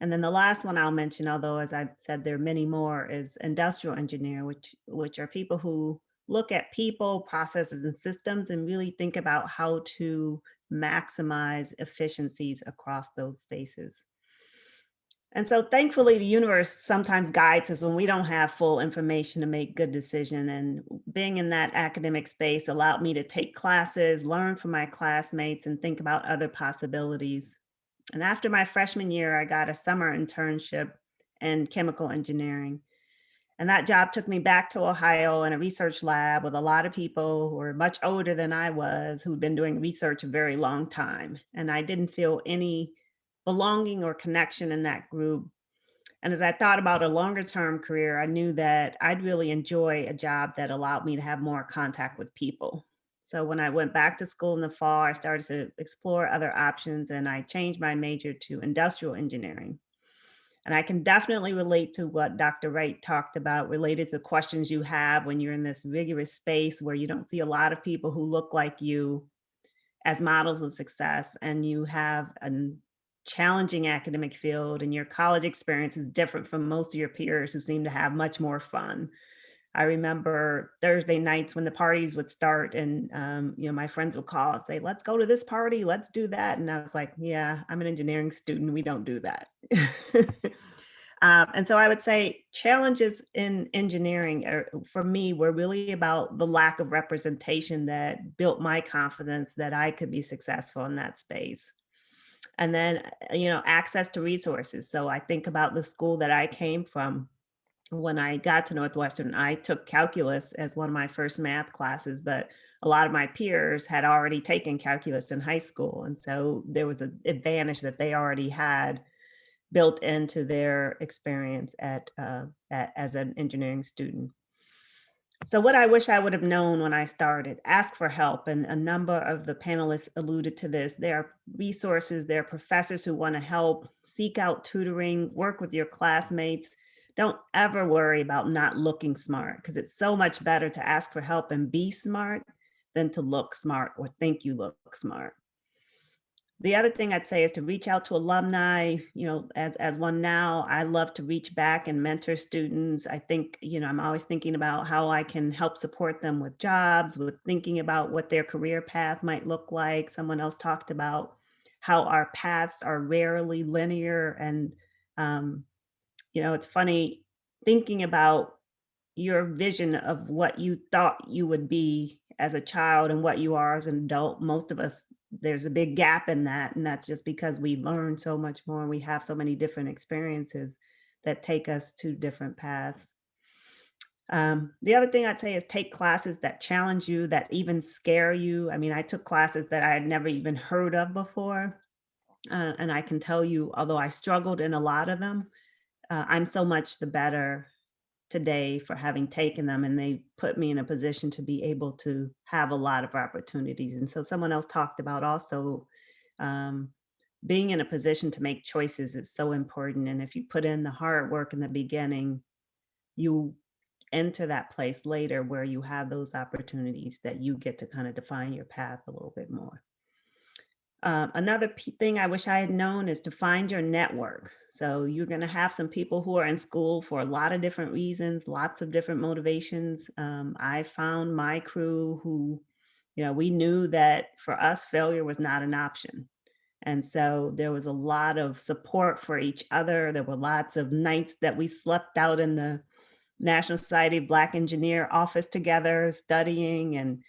And then the last one I'll mention, although as I've said, there are many more, is industrial engineer, which are people who look at people, processes, and systems and really think about how to maximize efficiencies across those spaces. And so thankfully, the universe sometimes guides us when we don't have full information to make good decision. And being in that academic space allowed me to take classes, learn from my classmates, and think about other possibilities. And after my freshman year, I got a summer internship in chemical engineering. And that job took me back to Ohio in a research lab with a lot of people who were much older than I was, who'd been doing research a very long time. And I didn't feel any belonging or connection in that group. And as I thought about a longer term career, I knew that I'd really enjoy a job that allowed me to have more contact with people. So when I went back to school in the fall, I started to explore other options and I changed my major to industrial engineering. And I can definitely relate to what Dr. Wright talked about related to the questions you have when you're in this rigorous space where you don't see a lot of people who look like you as models of success, and you have a challenging academic field and your college experience is different from most of your peers who seem to have much more fun. I remember Thursday nights when the parties would start and my friends would call and say, let's go to this party, let's do that. And I was like, yeah, I'm an engineering student, we don't do that. And so I would say challenges in engineering for me were really about the lack of representation that built my confidence that I could be successful in that space. And then, access to resources. So I think about the school that I came from. When I got to Northwestern, I took calculus as one of my first math classes, but a lot of my peers had already taken calculus in high school. And so there was an advantage that they already had built into their experience as an engineering student. So what I wish I would have known when I started, ask for help. And a number of the panelists alluded to this. There are resources, there are professors who want to help, seek out tutoring, work with your classmates. Don't ever worry about not looking smart, because it's so much better to ask for help and be smart than to look smart or think you look smart. The other thing I'd say is to reach out to alumni. As one now, I love to reach back and mentor students. I think, I'm always thinking about how I can help support them with jobs, with thinking about what their career path might look like. Someone else talked about how our paths are rarely linear. And, it's funny thinking about your vision of what you thought you would be as a child and what you are as an adult. Most of us, there's a big gap in that. And that's just because we learn so much more and we have so many different experiences that take us to different paths. The other thing I'd say is take classes that challenge you, that even scare you. I mean, I took classes that I had never even heard of before. And I can tell you, although I struggled in a lot of them, I'm so much the better today for having taken them, and they put me in a position to be able to have a lot of opportunities. And so someone else talked about also being in a position to make choices is so important. And if you put in the hard work in the beginning, you enter that place later where you have those opportunities that you get to kind of define your path a little bit more. Another thing I wish I had known is to find your network. So you're going to have some people who are in school for a lot of different reasons, lots of different motivations. I found my crew who, we knew that for us, failure was not an option. And so there was a lot of support for each other. There were lots of nights that we slept out in the National Society of Black Engineer office together, studying and,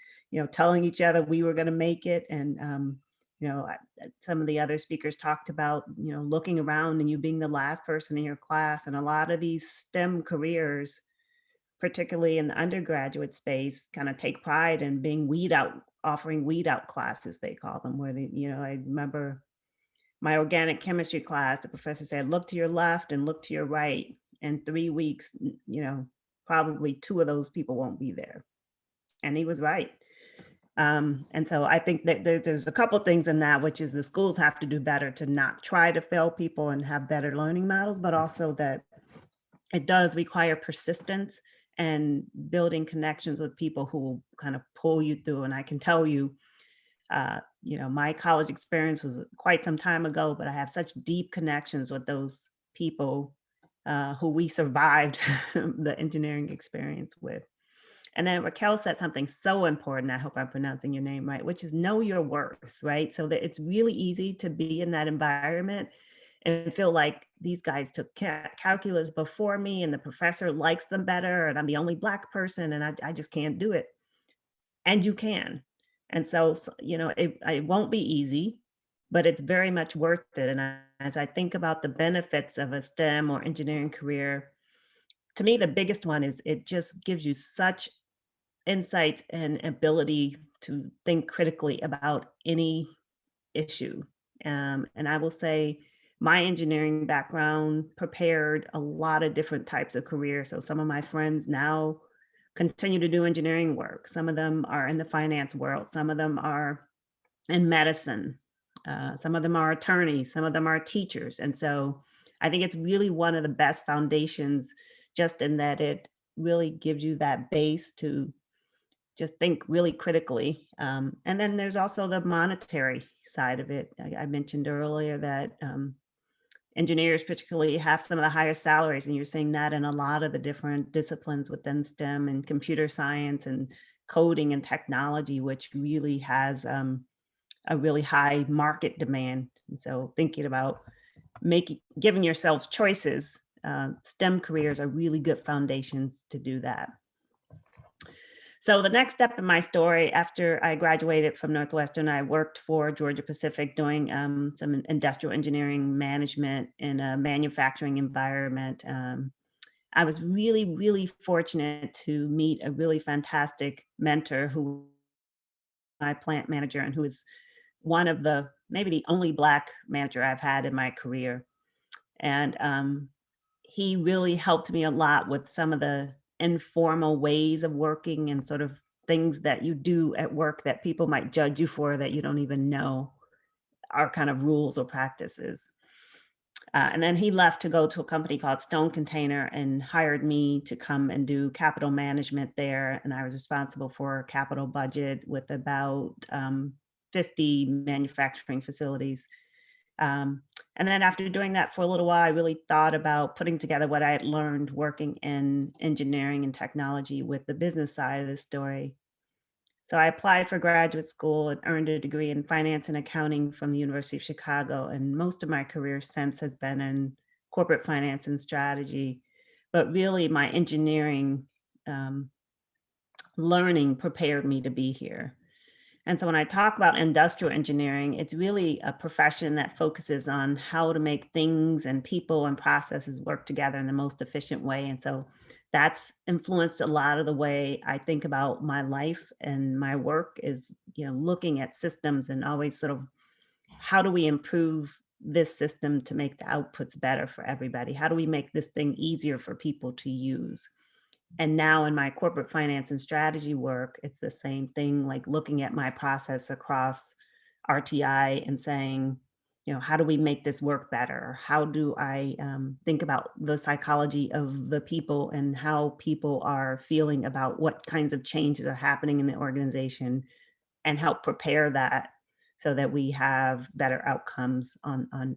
telling each other we were going to make it. And, some of the other speakers talked about, looking around and you being the last person in your class. And a lot of these STEM careers, particularly in the undergraduate space, kind of take pride in being offering weed out classes, they call them, where I remember my organic chemistry class, the professor said, look to your left and look to your right. In 3 weeks, probably 2 of those people won't be there. And he was right. And so I think that there's a couple of things in that, which is the schools have to do better to not try to fail people and have better learning models, but also that it does require persistence and building connections with people who will kind of pull you through. And I can tell you, my college experience was quite some time ago, but I have such deep connections with those people who we survived the engineering experience with. And then Raquel said something so important, I hope I'm pronouncing your name right, which is know your worth, right? So that it's really easy to be in that environment and feel like these guys took calculus before me and the professor likes them better and I'm the only Black person and I just can't do it. And you can. And so, it won't be easy, but it's very much worth it. And as I think about the benefits of a STEM or engineering career, to me, the biggest one is it just gives you such insights and ability to think critically about any issue. And I will say my engineering background prepared a lot of different types of careers. So some of my friends now continue to do engineering work. Some of them are in the finance world. Some of them are in medicine. Some of them are attorneys. Some of them are teachers. And so I think it's really one of the best foundations, just in that it really gives you that base to just think really critically. And then there's also the monetary side of it. I mentioned earlier that engineers particularly have some of the highest salaries, and you're seeing that in a lot of the different disciplines within STEM and computer science and coding and technology, which really has a really high market demand. And so thinking about giving yourselves choices, STEM careers are really good foundations to do that. So the next step in my story, after I graduated from Northwestern, I worked for Georgia Pacific doing some industrial engineering management in a manufacturing environment. I was really, really fortunate to meet a really fantastic mentor who my plant manager and who is one of maybe the only Black manager I've had in my career. And he really helped me a lot with some of the informal ways of working and sort of things that you do at work that people might judge you for that you don't even know are kind of rules or practices. And then he left to go to a company called Stone Container and hired me to come and do capital management there. And I was responsible for a capital budget with about 50 manufacturing facilities. And then after doing that for a little while, I really thought about putting together what I had learned working in engineering and technology with the business side of the story. So I applied for graduate school and earned a degree in finance and accounting from the University of Chicago. And most of my career since has been in corporate finance and strategy. But really my engineering learning prepared me to be here. And so when I talk about industrial engineering, it's really a profession that focuses on how to make things and people and processes work together in the most efficient way. And so that's influenced a lot of the way I think about my life and my work is, looking at systems and always sort of how do we improve this system to make the outputs better for everybody? How do we make this thing easier for people to use? And now in my corporate finance and strategy work, it's the same thing, like looking at my process across RTI and saying, how do we make this work better? How do I think about the psychology of the people and how people are feeling about what kinds of changes are happening in the organization, and help prepare that so that we have better outcomes on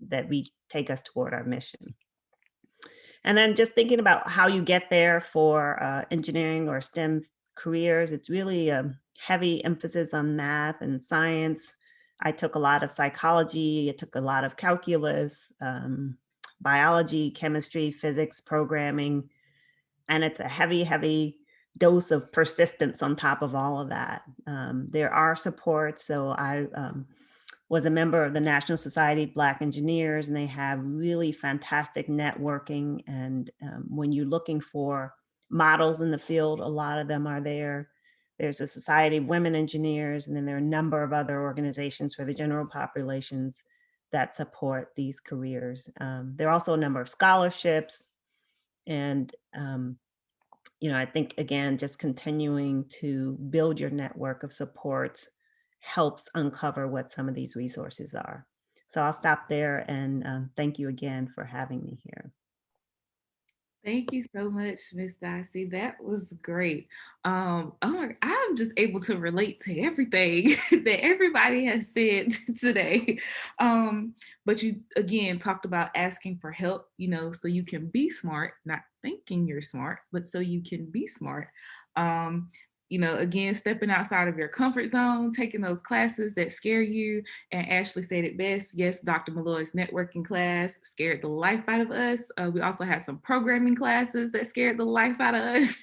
that we take us toward our mission. And then just thinking about how you get there for engineering or STEM careers, it's really a heavy emphasis on math and science. I took a lot of psychology, I took a lot of calculus, biology, chemistry, physics, programming, and it's a heavy, heavy dose of persistence on top of all of that. There are supports. So I was a member of the National Society of Black Engineers, and they have really fantastic networking. And when you're looking for models in the field, a lot of them are there. There's a Society of Women Engineers, and then there are a number of other organizations for the general populations that support these careers. There are also a number of scholarships. And, I think, again, just continuing to build your network of supports helps uncover what some of these resources are. So I'll stop there, and thank you again for having me here. Thank you so much, Miss Darcy. That was great. I'm just able to relate to everything that everybody has said today. But you again talked about asking for help, so you can be smart, not thinking you're smart, but so you can be smart. Again, stepping outside of your comfort zone, taking those classes that scare you. And Ashley said it best. Yes, Dr. Malloy's networking class scared the life out of us. We also had some programming classes that scared the life out of us.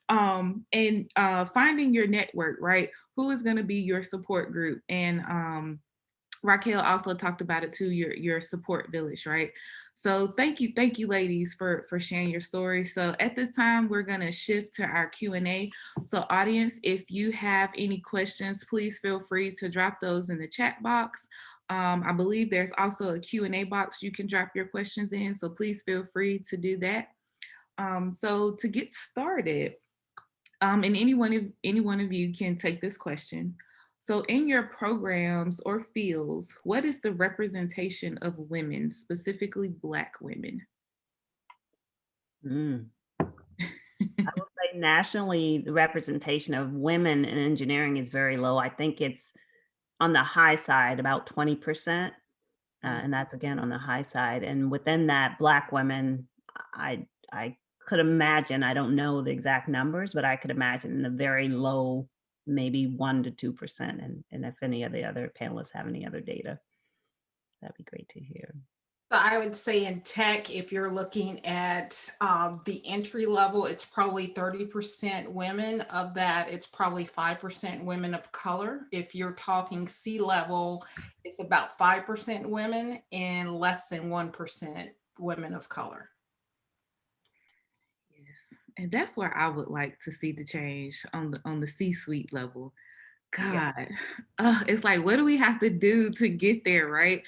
And finding your network, right? Who is going to be your support group? And Raquel also talked about it too, your support village, right? So thank you, ladies, for sharing your story. So at this time, we're gonna shift to our Q&A. So audience, if you have any questions, please feel free to drop those in the chat box. I believe there's also a Q&A box you can drop your questions in, so please feel free to do that. So to get started, and any one of you can take this question. So in your programs or fields, what is the representation of women, specifically Black women? I will say nationally, the representation of women in engineering is very low. I think it's on the high side, about 20%. And that's again on the high side. And within that, Black women, I could imagine, I don't know the exact numbers, but I could imagine the very low, maybe 1% to 2%. And if any of the other panelists have any other data, that'd be great to hear. So I would say in tech, if you're looking at the entry level, it's probably 30% women. Of that, it's probably 5% women of color. If you're talking C-level, it's about 5% women and less than 1% women of color. Yes, and that's where I would like to see the change on the C-suite level. God, it's like, what do we have to do to get there, right?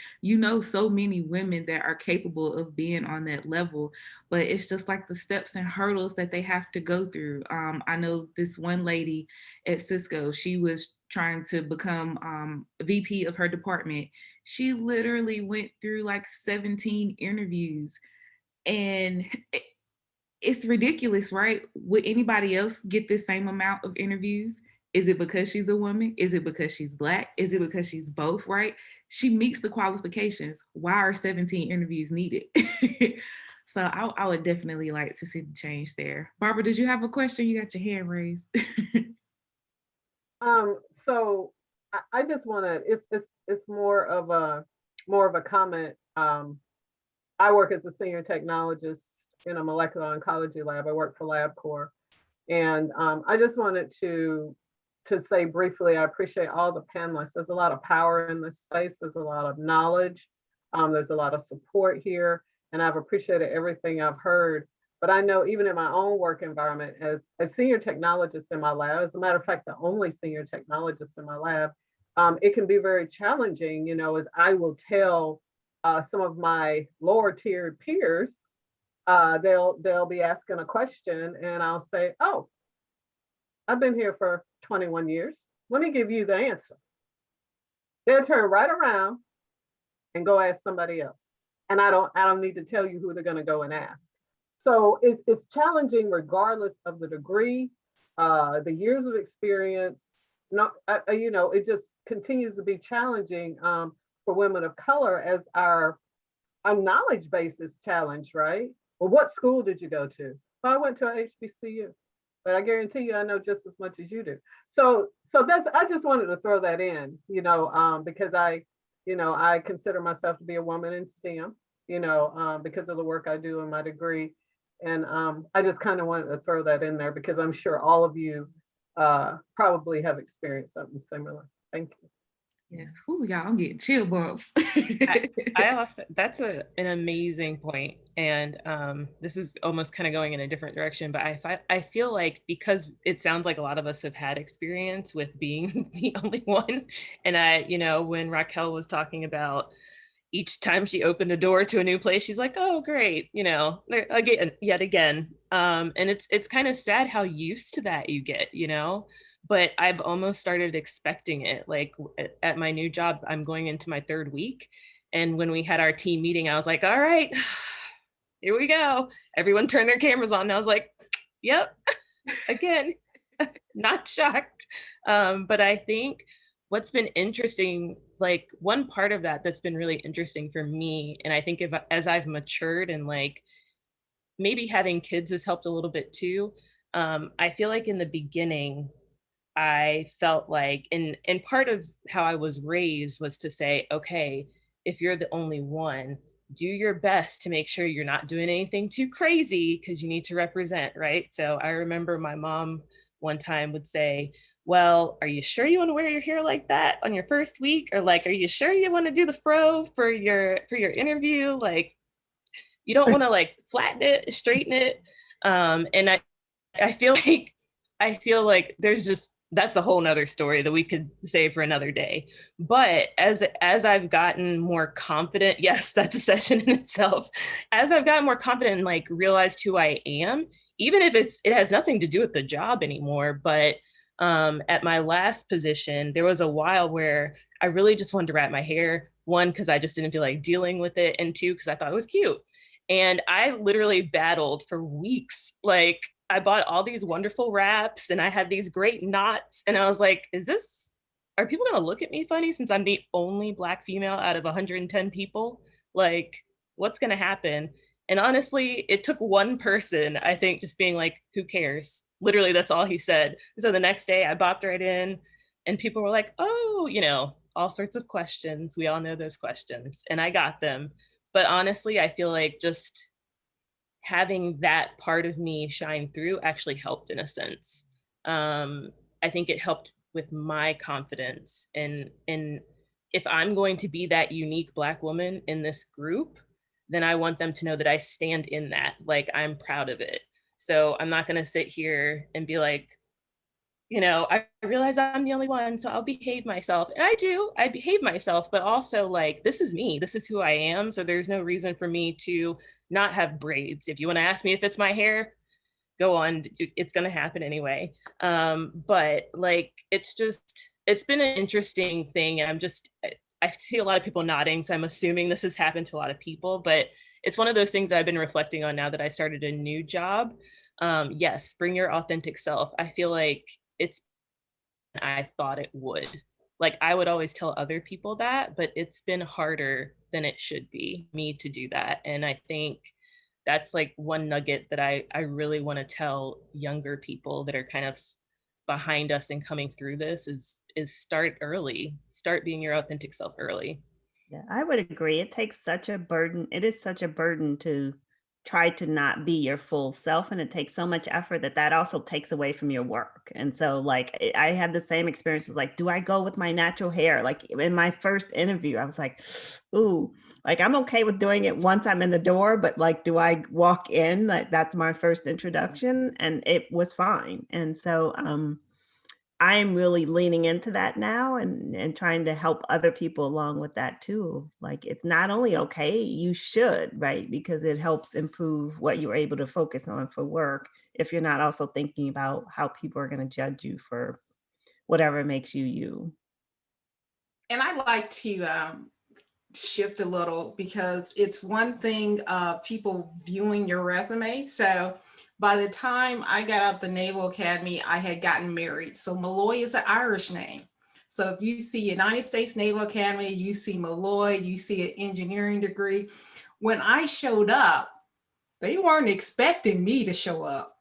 So many women that are capable of being on that level, but it's just like the steps and hurdles that they have to go through. I know this one lady at Cisco, she was trying to become VP of her department. She literally went through like 17 interviews, and it's ridiculous, right? Would anybody else get the same amount of interviews? Is it because she's a woman? Is it because she's Black? Is it because she's both, right? She meets the qualifications. Why are 17 interviews needed? So I would definitely like to see the change there. Barbara, did you have a question? You got your hand raised. So I just want to, it's more of a comment. I work as a senior technologist in a molecular oncology lab. I work for LabCorp. And I just wanted to say briefly, I appreciate all the panelists. There's a lot of power in this space. There's a lot of knowledge. There's a lot of support here. And I've appreciated everything I've heard. But I know even in my own work environment, as a senior technologist in my lab, as a matter of fact, the only senior technologist in my lab, it can be very challenging, as I will tell some of my lower tiered peers, they'll be asking a question and I'll say, oh, I've been here for 21 years. Let me give you the answer. they'll turn right around and go ask somebody else. And I don't need to tell you who they're going to go and ask. So it's challenging regardless of the degree, the years of experience. No, it just continues to be challenging for women of color as our knowledge base is challenged, right? Well, what school did you go to? Well, I went to a HBCU, but I guarantee you I know just as much as you do. So that's, I just wanted to throw that in, because I consider myself to be a woman in STEM, because of the work I do in my degree. And I just kind of wanted to throw that in there because I'm sure all of you probably have experienced something similar. Thank you. Yes. Ooh, y'all, I'm getting chill bumps. I also, that's an amazing point. And this is almost kind of going in a different direction, but I feel like, because it sounds like a lot of us have had experience with being the only one. And when Raquel was talking about each time she opened a door to a new place, she's like, oh, great, yet again. And it's kind of sad how used to that you get, but I've almost started expecting it. Like at my new job, I'm going into my 3rd week. And when we had our team meeting, I was like, all right, here we go. Everyone turned their cameras on. And I was like, yep, again, not shocked. But I think what's been interesting, like one part of that's been really interesting for me, and I think as I've matured and like maybe having kids has helped a little bit too. I feel like in the beginning, I felt like, and part of how I was raised was to say, okay, if you're the only one, do your best to make sure you're not doing anything too crazy because you need to represent, right? So I remember my mom one time would say, well, are you sure you want to wear your hair like that on your first week? Or like, are you sure you want to do the fro for your interview? Like, you don't want to like flatten it, straighten it. And I feel like there's that's a whole nother story that we could save for another day. But as I've gotten more confident, yes, that's a session in itself. As I've gotten more confident and like realized who I am, even if it has nothing to do with the job anymore, but at my last position, there was a while where I really just wanted to wrap my hair. 1, because I just didn't feel like dealing with it, and 2, because I thought it was cute. And I literally battled for weeks. Like I bought all these wonderful wraps and I had these great knots. And I was like, are people gonna look at me funny since I'm the only Black female out of 110 people? Like, what's gonna happen? And honestly, it took one person, I think, just being like, who cares? Literally, that's all he said. So the next day I bopped right in and people were like, oh, all sorts of questions. We all know those questions and I got them. But honestly, I feel like just having that part of me shine through actually helped in a sense. I think it helped with my confidence. And if I'm going to be that unique Black woman in this group, then I want them to know that I stand in that, like I'm proud of it. So I'm not going to sit here and be like, I realize I'm the only one, so I'll behave myself. And I behave myself, but also like, this is me, this is who I am. So there's no reason for me to not have braids. If you want to ask me if it's my hair, go on, it's going to happen anyway. But like, it's been an interesting thing. And I see a lot of people nodding, so I'm assuming this has happened to a lot of people, but it's one of those things I've been reflecting on now that I started a new job. Yes, bring your authentic self. I feel like I thought it would. Like I would always tell other people that, but it's been harder than it should be me to do that. And I think that's like one nugget that I really want to tell younger people that are kind of behind us and coming through this is start early, start being your authentic self early. Yeah, I would agree. It takes such a burden. It is such a burden to try to not be your full self. And it takes so much effort that also takes away from your work. And so like, I had the same experiences, like, do I go with my natural hair? Like in my first interview, I was like, ooh, like I'm okay with doing it once I'm in the door, but like, do I walk in? Like that's my first introduction and it was fine. And so, I'm really leaning into that now and trying to help other people along with that too. Like it's not only okay, you should, right? Because it helps improve what you're able to focus on for work if you're not also thinking about how people are going to judge you for whatever makes you you. And I'd like to shift a little because it's one thing people viewing your resume. So by the time I got out the Naval Academy, I had gotten married. So Malloy is an Irish name. So if you see United States Naval Academy, you see Malloy, you see an engineering degree. When I showed up, they weren't expecting me to show up.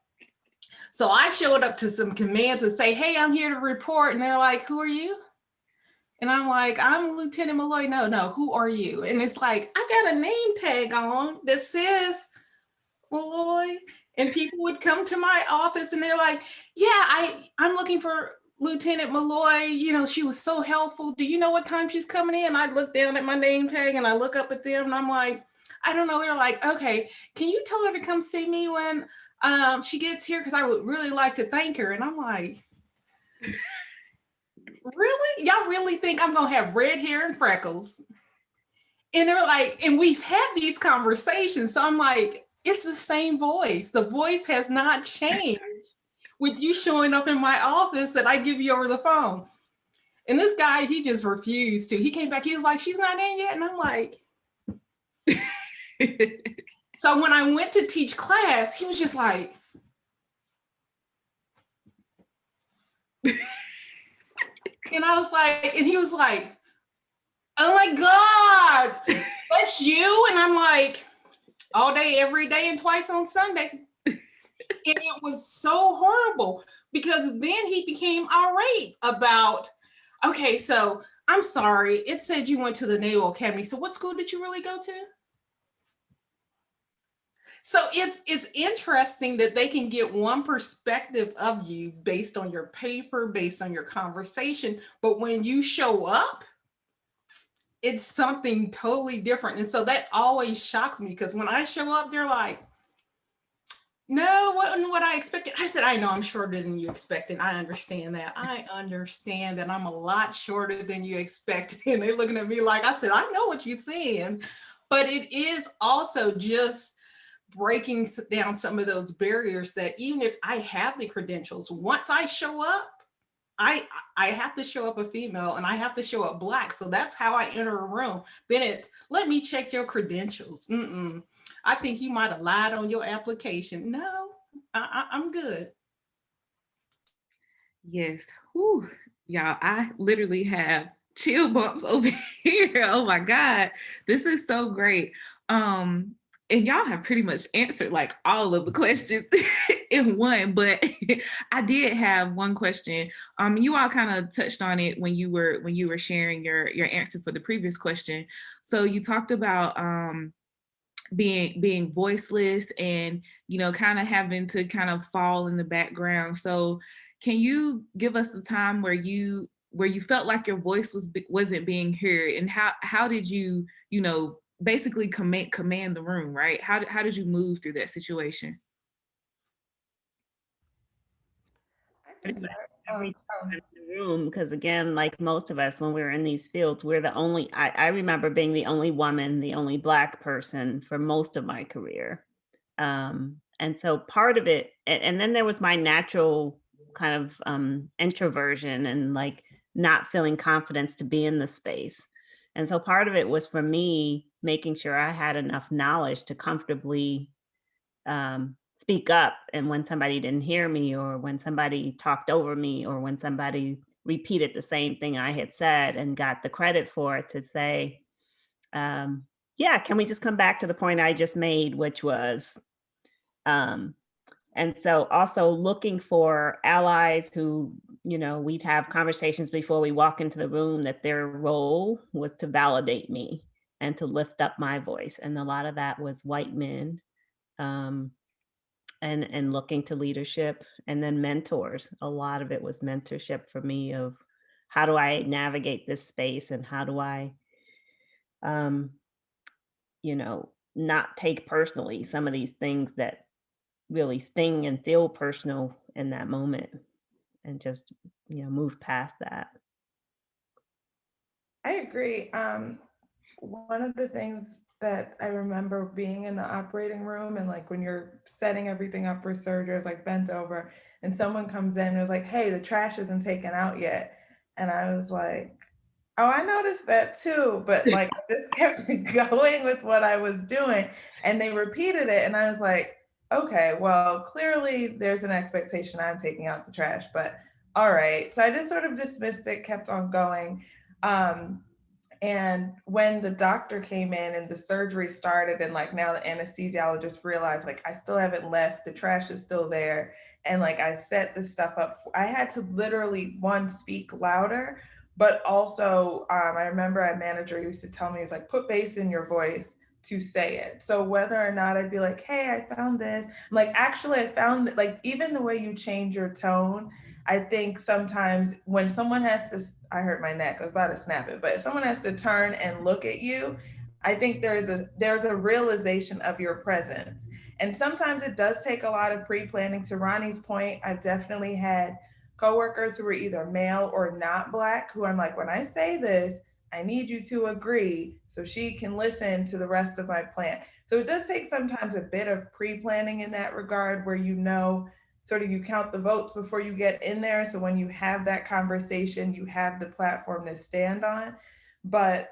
So I showed up to some commands and say, hey, I'm here to report. And they're like, who are you? And I'm like, I'm Lieutenant Malloy. No, who are you? And it's like, I got a name tag on that says Malloy. And people would come to my office and they're like, yeah, I'm looking for Lieutenant Malloy. You know, she was so helpful. Do you know what time she's coming in? I look down at my name tag and I look up at them and I'm like, I don't know. They're like, okay, can you tell her to come see me when she gets here? Because I would really like to thank her. And I'm like, really? Y'all really think I'm gonna have red hair and freckles? And they're like, and we've had these conversations. So I'm like, it's the same voice. The voice has not changed with you showing up in my office that I give you over the phone. And this guy, he just refused to. He came back, he was like, she's not in yet. And I'm like, so when I went to teach class, he was just like, and I was like, and he was like, oh my God, that's you? And I'm like, all day, every day, and twice on Sunday. And it was so horrible because then he became irate about, okay, so I'm sorry, it said you went to the Naval Academy. So what school did you really go to? So it's interesting that they can get one perspective of you based on your paper, based on your conversation. But when you show up, it's something totally different. And so that always shocks me because when I show up, they're like, no, wasn't what I expected. I said, I know I'm shorter than you expected. I understand that. I understand that I'm a lot shorter than you expected. And they're looking at me like, I said, I know what you're saying. But it is also just breaking down some of those barriers that even if I have the credentials, once I show up, I have to show up a female and I have to show up Black. So that's how I enter a room. Then it's, let me check your credentials. I think you might have lied on your application. No, I'm good. Yes. Whew. Y'all, I literally have chill bumps over here. Oh my God. This is so great. And y'all have pretty much answered like all of the questions in one, but I did have one question. You all kind of touched on it when you were sharing your answer for the previous question. So you talked about being voiceless and, you know, kind of having to kind of fall in the background. So can you give us a time where you felt like your voice wasn't being heard, and how did you, you know, basically command the room, right? How did you move through that situation? Every in the room, because again, like most of us, when we were in these fields, we're the only, I remember being the only woman, the only Black person for most of my career. And so part of it, and then there was my natural kind of introversion and like not feeling confidence to be in the space. And so part of it was for me making sure I had enough knowledge to comfortably speak up. And when somebody didn't hear me, or when somebody talked over me, or when somebody repeated the same thing I had said and got the credit for it, to say, yeah, can we just come back to the point I just made, which was, and so also looking for allies who, you know, we'd have conversations before we walk into the room, that their role was to validate me and to lift up my voice. And a lot of that was white men, and looking to leadership, and then mentors. A lot of it was mentorship for me of how do I navigate this space, and how do I, you know, not take personally some of these things that really sting and feel personal in that moment, and just, you know, move past that. I agree. One of the things that I remember being in the operating room, and like when you're setting everything up for surgery, I was like bent over and someone comes in and was like, hey, the trash isn't taken out yet. And I was like, Oh, I noticed that too, but like I just kept going with what I was doing and they repeated it and I was like, okay, well, clearly there's an expectation I'm taking out the trash, but all right. So I just sort of dismissed it, kept on going. Um, and when the doctor came in and the surgery started, and like now the anesthesiologist realized like I still haven't left, the trash is still there. And like I set this stuff up, I had to literally one speak louder, but also I remember a manager used to tell me, he's like, put bass in your voice to say it. So whether or not I'd be like, hey, I found this, I'm like, actually, I found that, like, even the way you change your tone, I think sometimes when someone has to, I hurt my neck, I was about to snap it, but if someone has to turn and look at you, I think there's a realization of your presence. And sometimes it does take a lot of pre-planning. To Ronnie's point, I've definitely had coworkers who were either male or not Black, who I'm like, when I say this, I need you to agree so she can listen to the rest of my plan. So it does take sometimes a bit of pre-planning in that regard, where you know, sort of you count the votes before you get in there. So when you have that conversation, you have the platform to stand on. But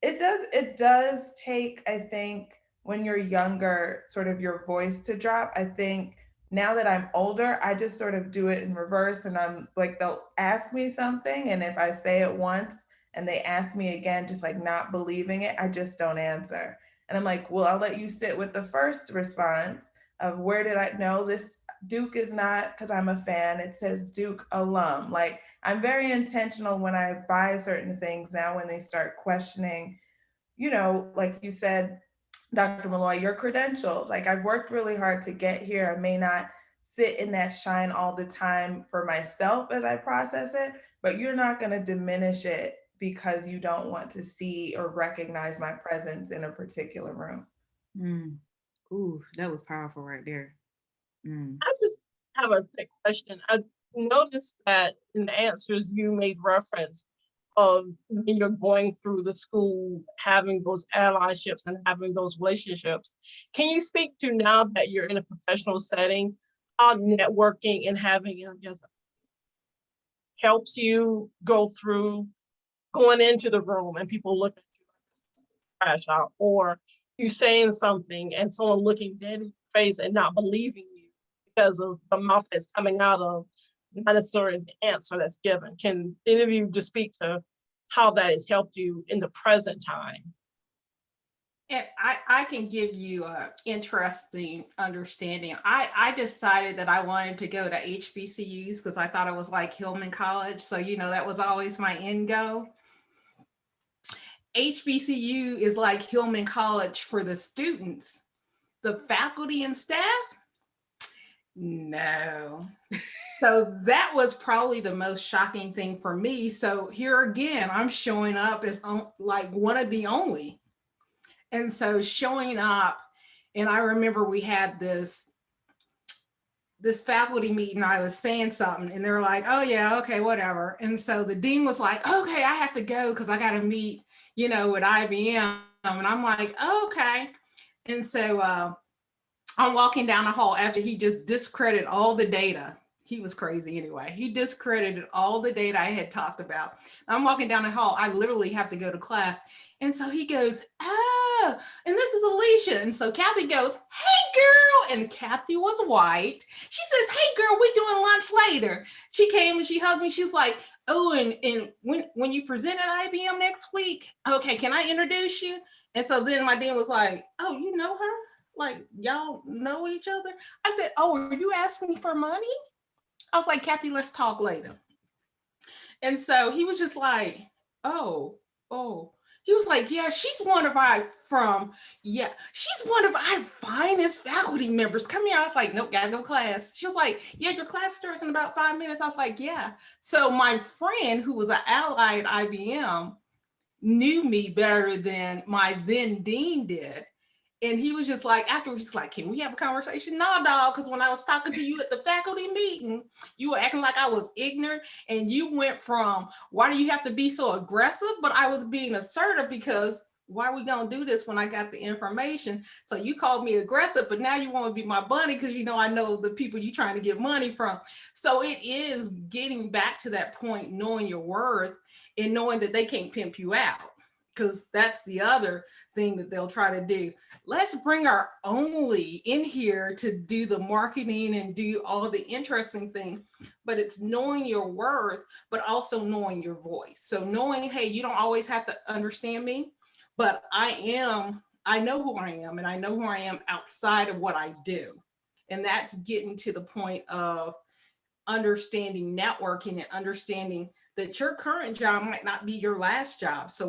it does take, I think, when you're younger, sort of your voice to drop. I think now that I'm older, I just sort of do it in reverse. And I'm like, they'll ask me something. And if I say it once and they ask me again, just like not believing it, I just don't answer. And I'm like, well, I'll let you sit with the first response of where did I know this. Duke is not, because I'm a fan, it says Duke alum. Like, I'm very intentional when I buy certain things now when they start questioning, like you said, Dr. Malloy, your credentials. Like, I've worked really hard to get here. I may not sit in that shine all the time for myself as I process it, but you're not going to diminish it because you don't want to see or recognize my presence in a particular room. Mm. Ooh, that was powerful right there. Mm. I just have a quick question. I noticed that in the answers you made reference of when you're going through the school, having those allyships and having those relationships. Can you speak to, now that you're in a professional setting, how networking and having, I guess, helps you go through going into the room and people look at you like trash out, or you saying something and someone looking dead in your face and not believing you because of the mouth that's coming out of not necessarily the answer that's given. Can any of you just speak to how that has helped you in the present time? And I can give you an interesting understanding. I decided that I wanted to go to HBCUs because I thought it was like Hillman College. So, that was always my end goal. HBCU is like Hillman College for the students. The faculty and staff, no. So that was probably the most shocking thing for me. So here again, I'm showing up as like one of the only. And so showing up, and I remember we had this faculty meeting, I was saying something and they were like, oh yeah, okay, whatever. And so the dean was like, okay, I have to go because I got to meet, with IBM. And I'm like, oh, okay. And so I'm walking down the hall after he just discredited all the data. He was crazy anyway. He discredited all the data I had talked about. I'm walking down the hall. I literally have to go to class. And so he goes, oh, and this is Alicia. And so Kathy goes, hey girl. And Kathy was white. She says, hey girl, we doing lunch later. She came and she hugged me. She's like, oh, and when you present at IBM next week, okay, can I introduce you? And so then my dean was like, oh, you know her? Like, y'all know each other? I said, oh, are you asking for money? I was like, Kathy, let's talk later. And so he was just like, oh. He was like, yeah, she's one of our finest faculty members. Come here. I was like, nope, gotta go to class. She was like, yeah, your class starts in about 5 minutes. I was like, yeah. So my friend who was an ally at IBM knew me better than my then dean did. And he was just like, afterwards, he's like, can we have a conversation? No, dog, because when I was talking to you at the faculty meeting, you were acting like I was ignorant. And you went from, why do you have to be so aggressive? But I was being assertive because why are we gonna do this when I got the information? So you called me aggressive, but now you want to be my buddy because I know the people you're trying to get money from. So it is getting back to that point, knowing your worth and knowing that they can't pimp you out. Because that's the other thing that they'll try to do. Let's bring our only in here to do the marketing and do all the interesting things. But it's knowing your worth, but also knowing your voice. So knowing, hey, you don't always have to understand me, but I know who I am, and I know who I am outside of what I do. And that's getting to the point of understanding networking and understanding that your current job might not be your last job. So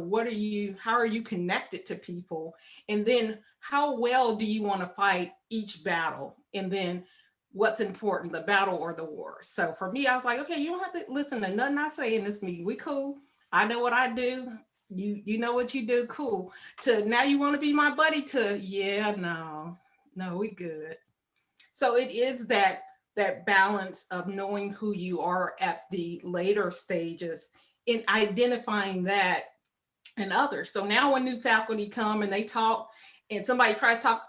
how are you connected to people? And then how well do you want to fight each battle? And then what's important, the battle or the war? So for me, I was like, okay, you don't have to listen to nothing I say in this meeting. We cool. I know what I do. You know what you do. Cool. To now you want to be my buddy to, yeah, no, we good. So it is that balance of knowing who you are at the later stages in identifying that in others. So now when new faculty come and they talk and somebody tries to talk,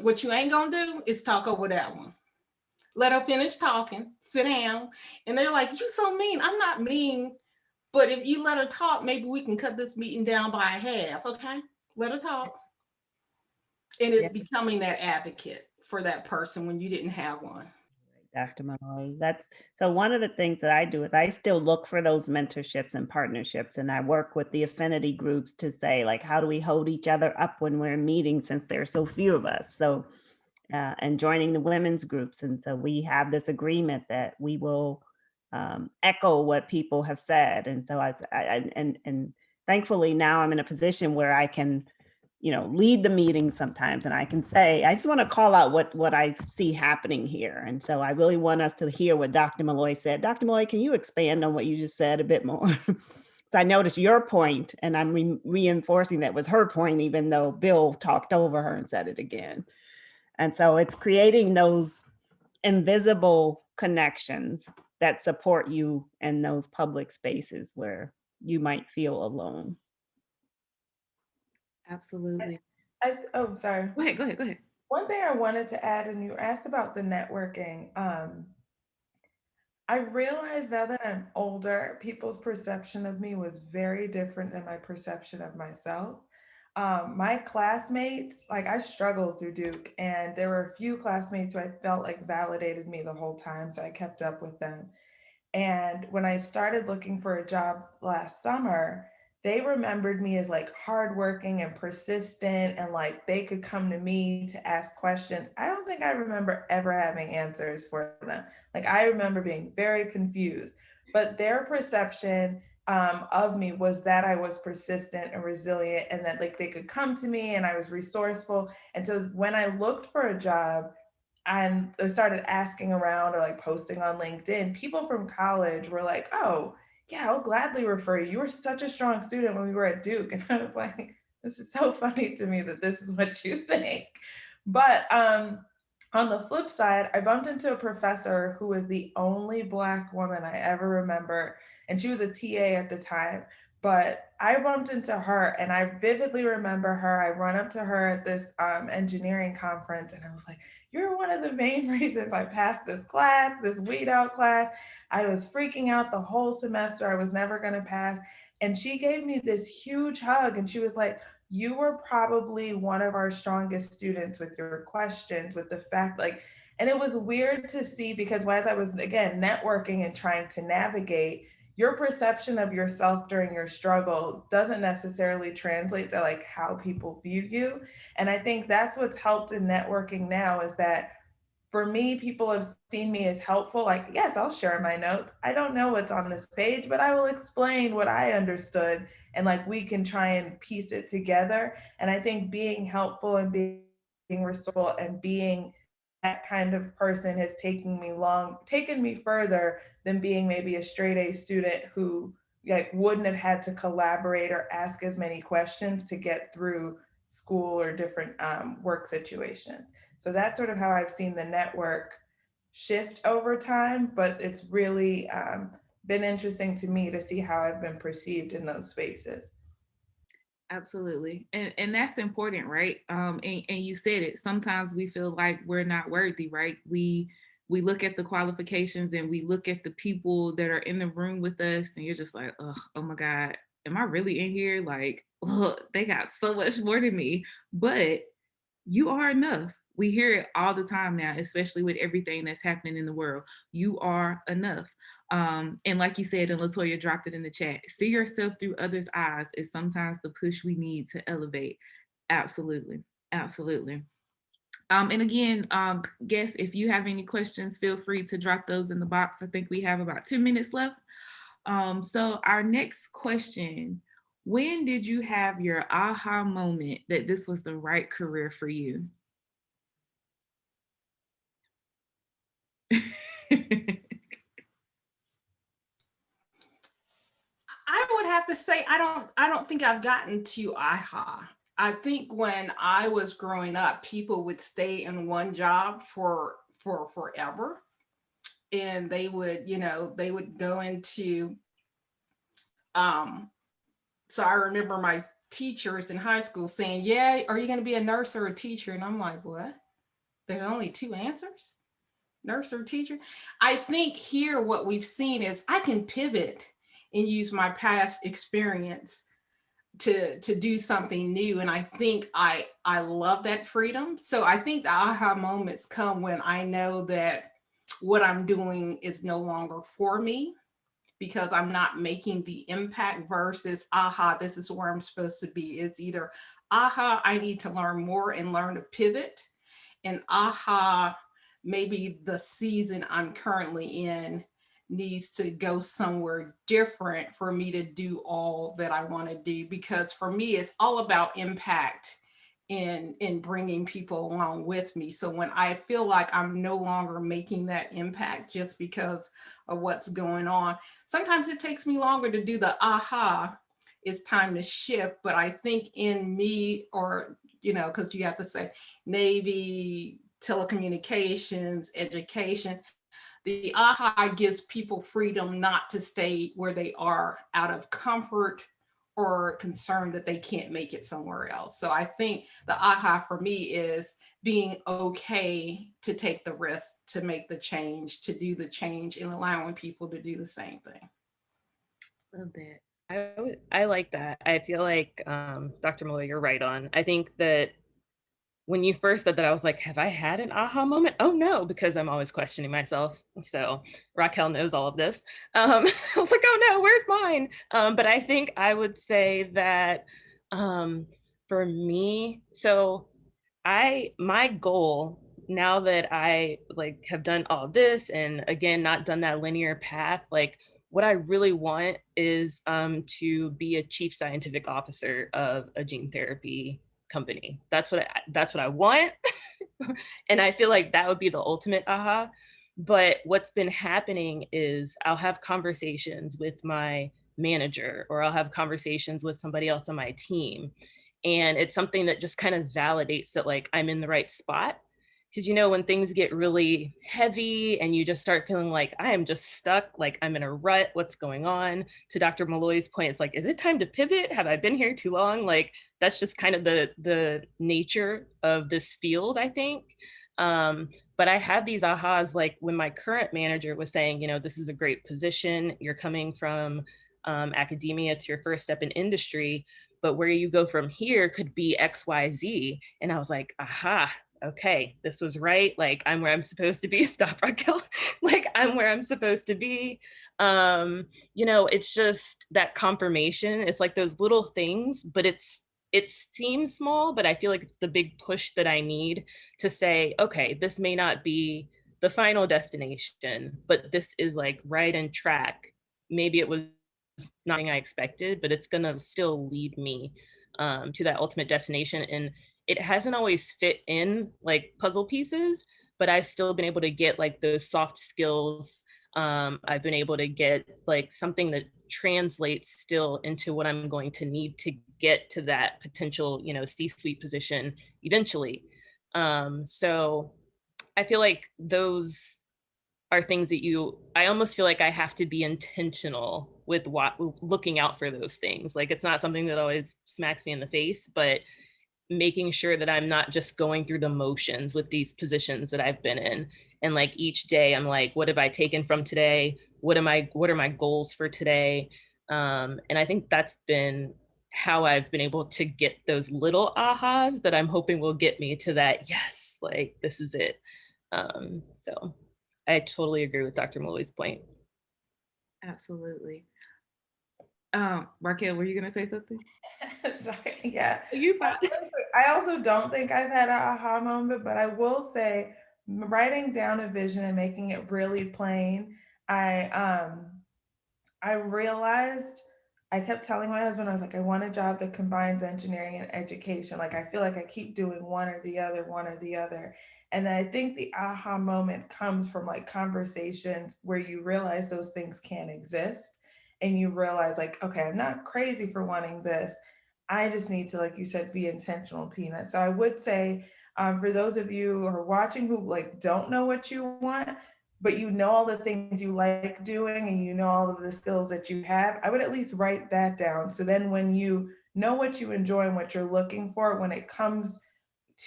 what you ain't gonna do is talk over that one. Let her finish talking, sit down. And they're like, you so mean. I'm not mean, but if you let her talk, maybe we can cut this meeting down by half, okay? Let her talk. And it's becoming that advocate for that person when you didn't have one. Dr. Malloy. That's so one of the things that I do is I still look for those mentorships and partnerships, and I work with the affinity groups to say, like, how do we hold each other up when we're in meetings since there are so few of us? So, and joining the women's groups. And so we have this agreement that we will echo what people have said. And so and thankfully now I'm in a position where I can lead the meeting sometimes. And I can say, I just want to call out what I see happening here. And so I really want us to hear what Dr. Malloy said. Dr. Malloy, can you expand on what you just said a bit more? So I noticed your point, and I'm reinforcing that was her point, even though Bill talked over her and said it again. And so it's creating those invisible connections that support you in those public spaces where you might feel alone. Absolutely. Sorry. Go ahead. One thing I wanted to add, and you asked about the networking. I realize now that I'm older, people's perception of me was very different than my perception of myself. My classmates, like I struggled through Duke, and there were a few classmates who I felt like validated me the whole time, so I kept up with them. And when I started looking for a job last summer, they remembered me as like hardworking and persistent, and like they could come to me to ask questions. I don't think I remember ever having answers for them. Like I remember being very confused, but their perception of me was that I was persistent and resilient, and that like they could come to me and I was resourceful. And so when I looked for a job, and I started asking around or like posting on LinkedIn, people from college were like, oh, yeah, I'll gladly refer you. You were such a strong student when we were at Duke. And I was like, this is so funny to me that this is what you think. But on the flip side, I bumped into a professor who was the only Black woman I ever remember. And she was a TA at the time. But I bumped into her and I vividly remember her. I run up to her at this engineering conference and I was like, you're one of the main reasons I passed this class, this weed out class. I was freaking out the whole semester. I was never going to pass. And she gave me this huge hug and she was like, you were probably one of our strongest students with your questions, with the fact like, and it was weird to see because as I was, again, networking and trying to navigate, your perception of yourself during your struggle doesn't necessarily translate to like how people view you. And I think that's what's helped in networking now is that for me, people have seen me as helpful. Like, yes, I'll share my notes. I don't know what's on this page, but I will explain what I understood. And like, we can try and piece it together. And I think being helpful and being resourceful and being that kind of person has taken me further than being maybe a straight A student who like wouldn't have had to collaborate or ask as many questions to get through school or different work situations. So that's sort of how I've seen the network shift over time, but it's really been interesting to me to see how I've been perceived in those spaces. Absolutely. And that's important, right? And you said it. Sometimes we feel like we're not worthy, right? We look at the qualifications and we look at the people that are in the room with us, and you're just like, oh my God, am I really in here? Like, they got so much more than me. But you are enough. We hear it all the time now, especially with everything that's happening in the world. You are enough. And like you said, and Latoya dropped it in the chat, see yourself through others' eyes is sometimes the push we need to elevate. Absolutely. Absolutely. And again, guests, if you have any questions, feel free to drop those in the box. I think we have about 10 minutes left. So our next question, when did you have your aha moment that this was the right career for you? I would have to say I don't think I've gotten to aha. I think when I was growing up, people would stay in one job for forever. And they would, they would go into um so I remember my teachers in high school saying, "Yeah, are you going to be a nurse or a teacher?" And I'm like, "What? There's only two answers? Nurse or teacher?" I think here what we've seen is I can pivot and use my past experience to do something new, and I think I love that freedom. So I think the aha moments come when I know that what I'm doing is no longer for me because I'm not making the impact versus aha, this is where I'm supposed to be. It's either aha, I need to learn more and learn to pivot, and aha, maybe the season I'm currently in needs to go somewhere different for me to do all that I want to do. Because for me, it's all about impact in bringing people along with me. So when I feel like I'm no longer making that impact just because of what's going on, sometimes it takes me longer to do the aha, it's time to shift. But I think in me, or because you have to say Navy, telecommunications, education, the aha gives people freedom not to stay where they are out of comfort or concern that they can't make it somewhere else. So I think the aha for me is being okay to take the risk, to make the change, to do the change, and allowing people to do the same thing. Love that. I like that. I feel like Dr. Malloy, you're right on. I think that when you first said that, I was like, have I had an aha moment? Oh no, because I'm always questioning myself. So Raquel knows all of this. I was like, oh no, where's mine? But I think I would say that for me, so my goal now that I like have done all this and again not done that linear path, like what I really want is to be a chief scientific officer of a gene therapy company. That's what I want. And I feel like that would be the ultimate aha. But what's been happening is I'll have conversations with my manager or I'll have conversations with somebody else on my team. And it's something that just kind of validates that like I'm in the right spot. Because when things get really heavy and you just start feeling like I am just stuck, like I'm in a rut, what's going on? To Dr. Malloy's point, it's like, is it time to pivot? Have I been here too long? Like that's just kind of the nature of this field, I think. But I have these ahas, like when my current manager was saying, this is a great position. You're coming from academia to your first step in industry, but where you go from here could be X, Y, Z. And I was like, aha, okay, this was right. Like I'm where I'm supposed to be. Stop, Raquel. Like I'm where I'm supposed to be. It's just that confirmation. It's like those little things, but it seems small, but I feel like it's the big push that I need to say, okay, this may not be the final destination, but this is like right in track. Maybe it was nothing I expected, but it's gonna still lead me to that ultimate destination. And it hasn't always fit in like puzzle pieces, but I've still been able to get like those soft skills. I've been able to get like something that translates still into what I'm going to need to get to that potential, C-suite position eventually. So I feel like those are things that I almost feel like I have to be intentional with looking out for those things. Like, it's not something that always smacks me in the face, but making sure that I'm not just going through the motions with these positions that I've been in. And like each day I'm like, what have I taken from today? What are my goals for today? And I think that's been how I've been able to get those little ahas that I'm hoping will get me to that, yes, like this is it. So I totally agree with Dr. Molloy's point. Absolutely. Raquel, were you gonna say something? Sorry, yeah. You fine. I also don't think I've had an aha moment, but I will say writing down a vision and making it really plain, I realized, I kept telling my husband, I was like, I want a job that combines engineering and education. Like, I feel like I keep doing one or the other, one or the other. And then I think the aha moment comes from like conversations where you realize those things can't exist. And you realize, like, okay, I'm not crazy for wanting this. I just need to, like you said, be intentional, Tina. So I would say, for those of you who are watching who like don't know what you want, but you know all the things you like doing and you know all of the skills that you have, I would at least write that down. So then when you know what you enjoy and what you're looking for, when it comes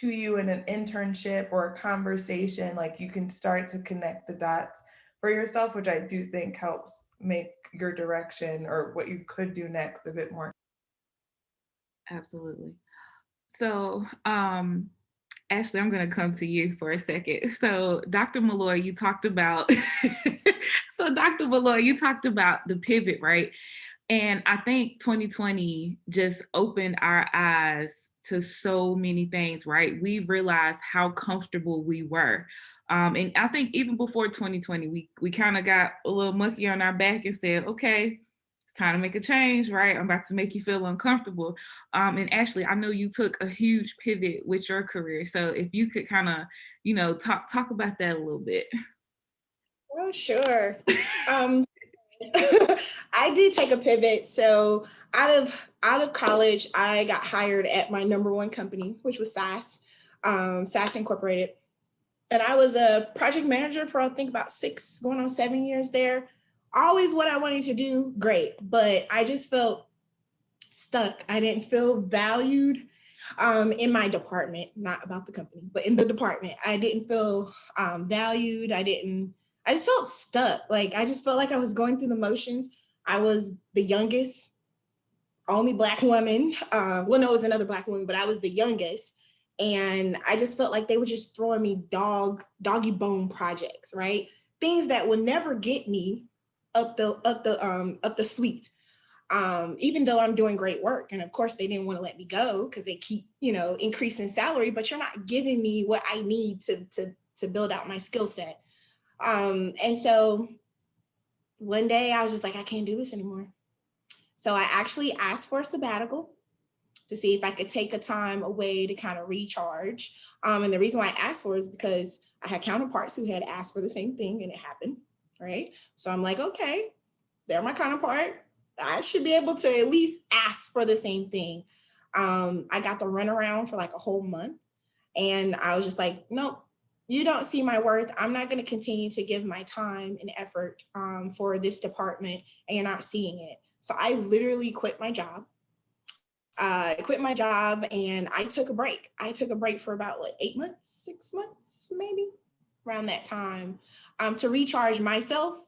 to you in an internship or a conversation, like you can start to connect the dots for yourself, which I do think helps make your direction or what you could do next a bit more. Absolutely. So, Ashley, I'm going to come to you for a second. So, Dr. Molloy, you talked about, the pivot, right? And I think 2020 just opened our eyes to so many things, right? We realized how comfortable we were. And I think even before 2020, we kind of got a little monkey on our back and said, okay, it's time to make a change, right? I'm about to make you feel uncomfortable. And Ashley, I know you took a huge pivot with your career. So if you could kind of, talk about that a little bit. Oh, sure. I did take a pivot. So out of college, I got hired at my number one company, which was SAS, SAS Incorporated. And I was a project manager for, I think, about 6, going on 7 years there. Always what I wanted to do, great. But I just felt stuck. I didn't feel valued in my department, not about the company, but in the department. I didn't feel valued. I just felt stuck. Like, I just felt like I was going through the motions. I was the youngest, only Black woman. Well, no, it was another Black woman, but I was the youngest. And I just felt like they were just throwing me doggy bone projects, right? Things that would never get me up the suite. Even though I'm doing great work. And of course they didn't want to let me go because they keep, increasing salary, but you're not giving me what I need to build out my skill set. And so one day I was just like, I can't do this anymore. So I actually asked for a sabbatical to see if I could take a time away to kind of recharge. And the reason why I asked for it is because I had counterparts who had asked for the same thing and it happened, right? So I'm like, okay, they're my counterpart. I should be able to at least ask for the same thing. I got the runaround for like a whole month. And I was just like, nope, you don't see my worth. I'm not going to continue to give my time and effort for this department and you're not seeing it. So I literally quit my job. I quit my job and I took a break. I took a break for about 8 months, 6 months, maybe around that time to recharge myself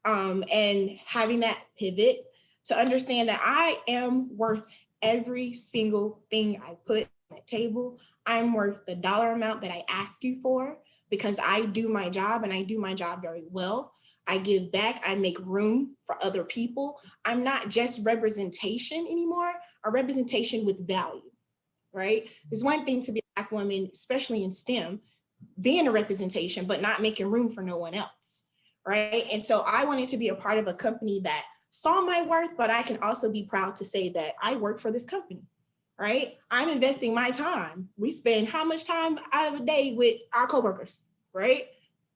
and having that pivot to understand that I am worth every single thing I put on the table. I'm worth the dollar amount that I ask you for because I do my job and I do my job very well. I give back, I make room for other people. I'm not just representation anymore, a representation with value, right? There's one thing to be a Black woman, especially in STEM, being a representation, but not making room for no one else, right? And so I wanted to be a part of a company that saw my worth, but I can also be proud to say that I work for this company, right? I'm investing my time. We spend how much time out of a day with our coworkers, right?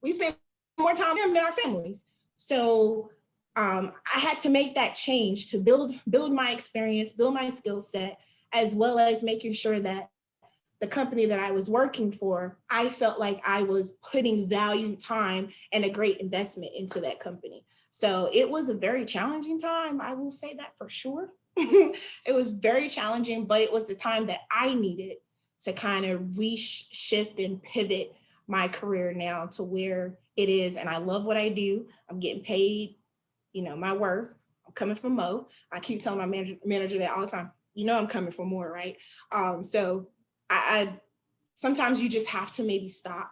We spend more time with them than our families. So I had to make that change to build my experience, build my skill set, as well as making sure that the company that I was working for, I felt like I was putting value, time, and a great investment into that company. So it was a very challenging time. I will say that for sure. It was very challenging, but it was the time that I needed to kind of reshift and pivot my career now to where it is. And I love what I do. I'm getting paid, you know, my worth. I'm coming from Mo. I keep telling my manager that all the time. You know, I'm coming for more, right? So I sometimes you just have to maybe stop,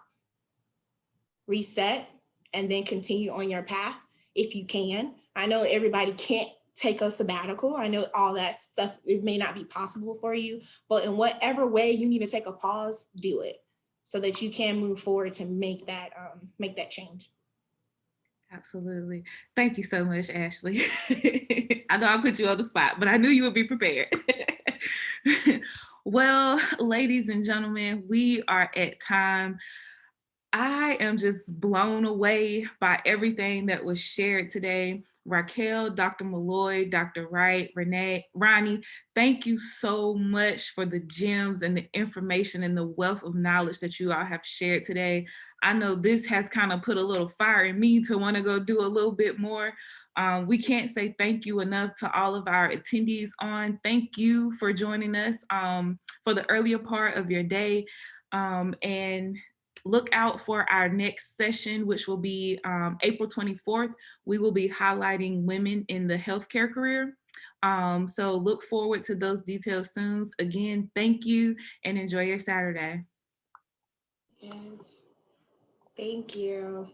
reset, and then continue on your path if you can. I know everybody can't take a sabbatical. I know all that stuff, it may not be possible for you, but in whatever way you need to take a pause, do it so that you can move forward to make that change. Absolutely. Thank you so much, Ashley. I know I put you on the spot, but I knew you would be prepared. Well, ladies and gentlemen, we are at time. I am just blown away by everything that was shared today. Raquel, Dr. Malloy, Dr. Wright, Renee, Ronnie, thank you so much for the gems and the information and the wealth of knowledge that you all have shared today. I know this has kind of put a little fire in me to want to go do a little bit more. We can't say thank you enough to all of our attendees on. Thank you for joining us for the earlier part of your day. And look out for our next session, which will be April 24th. We will be highlighting women in the healthcare career. So look forward to those details soon. Again, thank you and enjoy your Saturday. Yes. Thank you.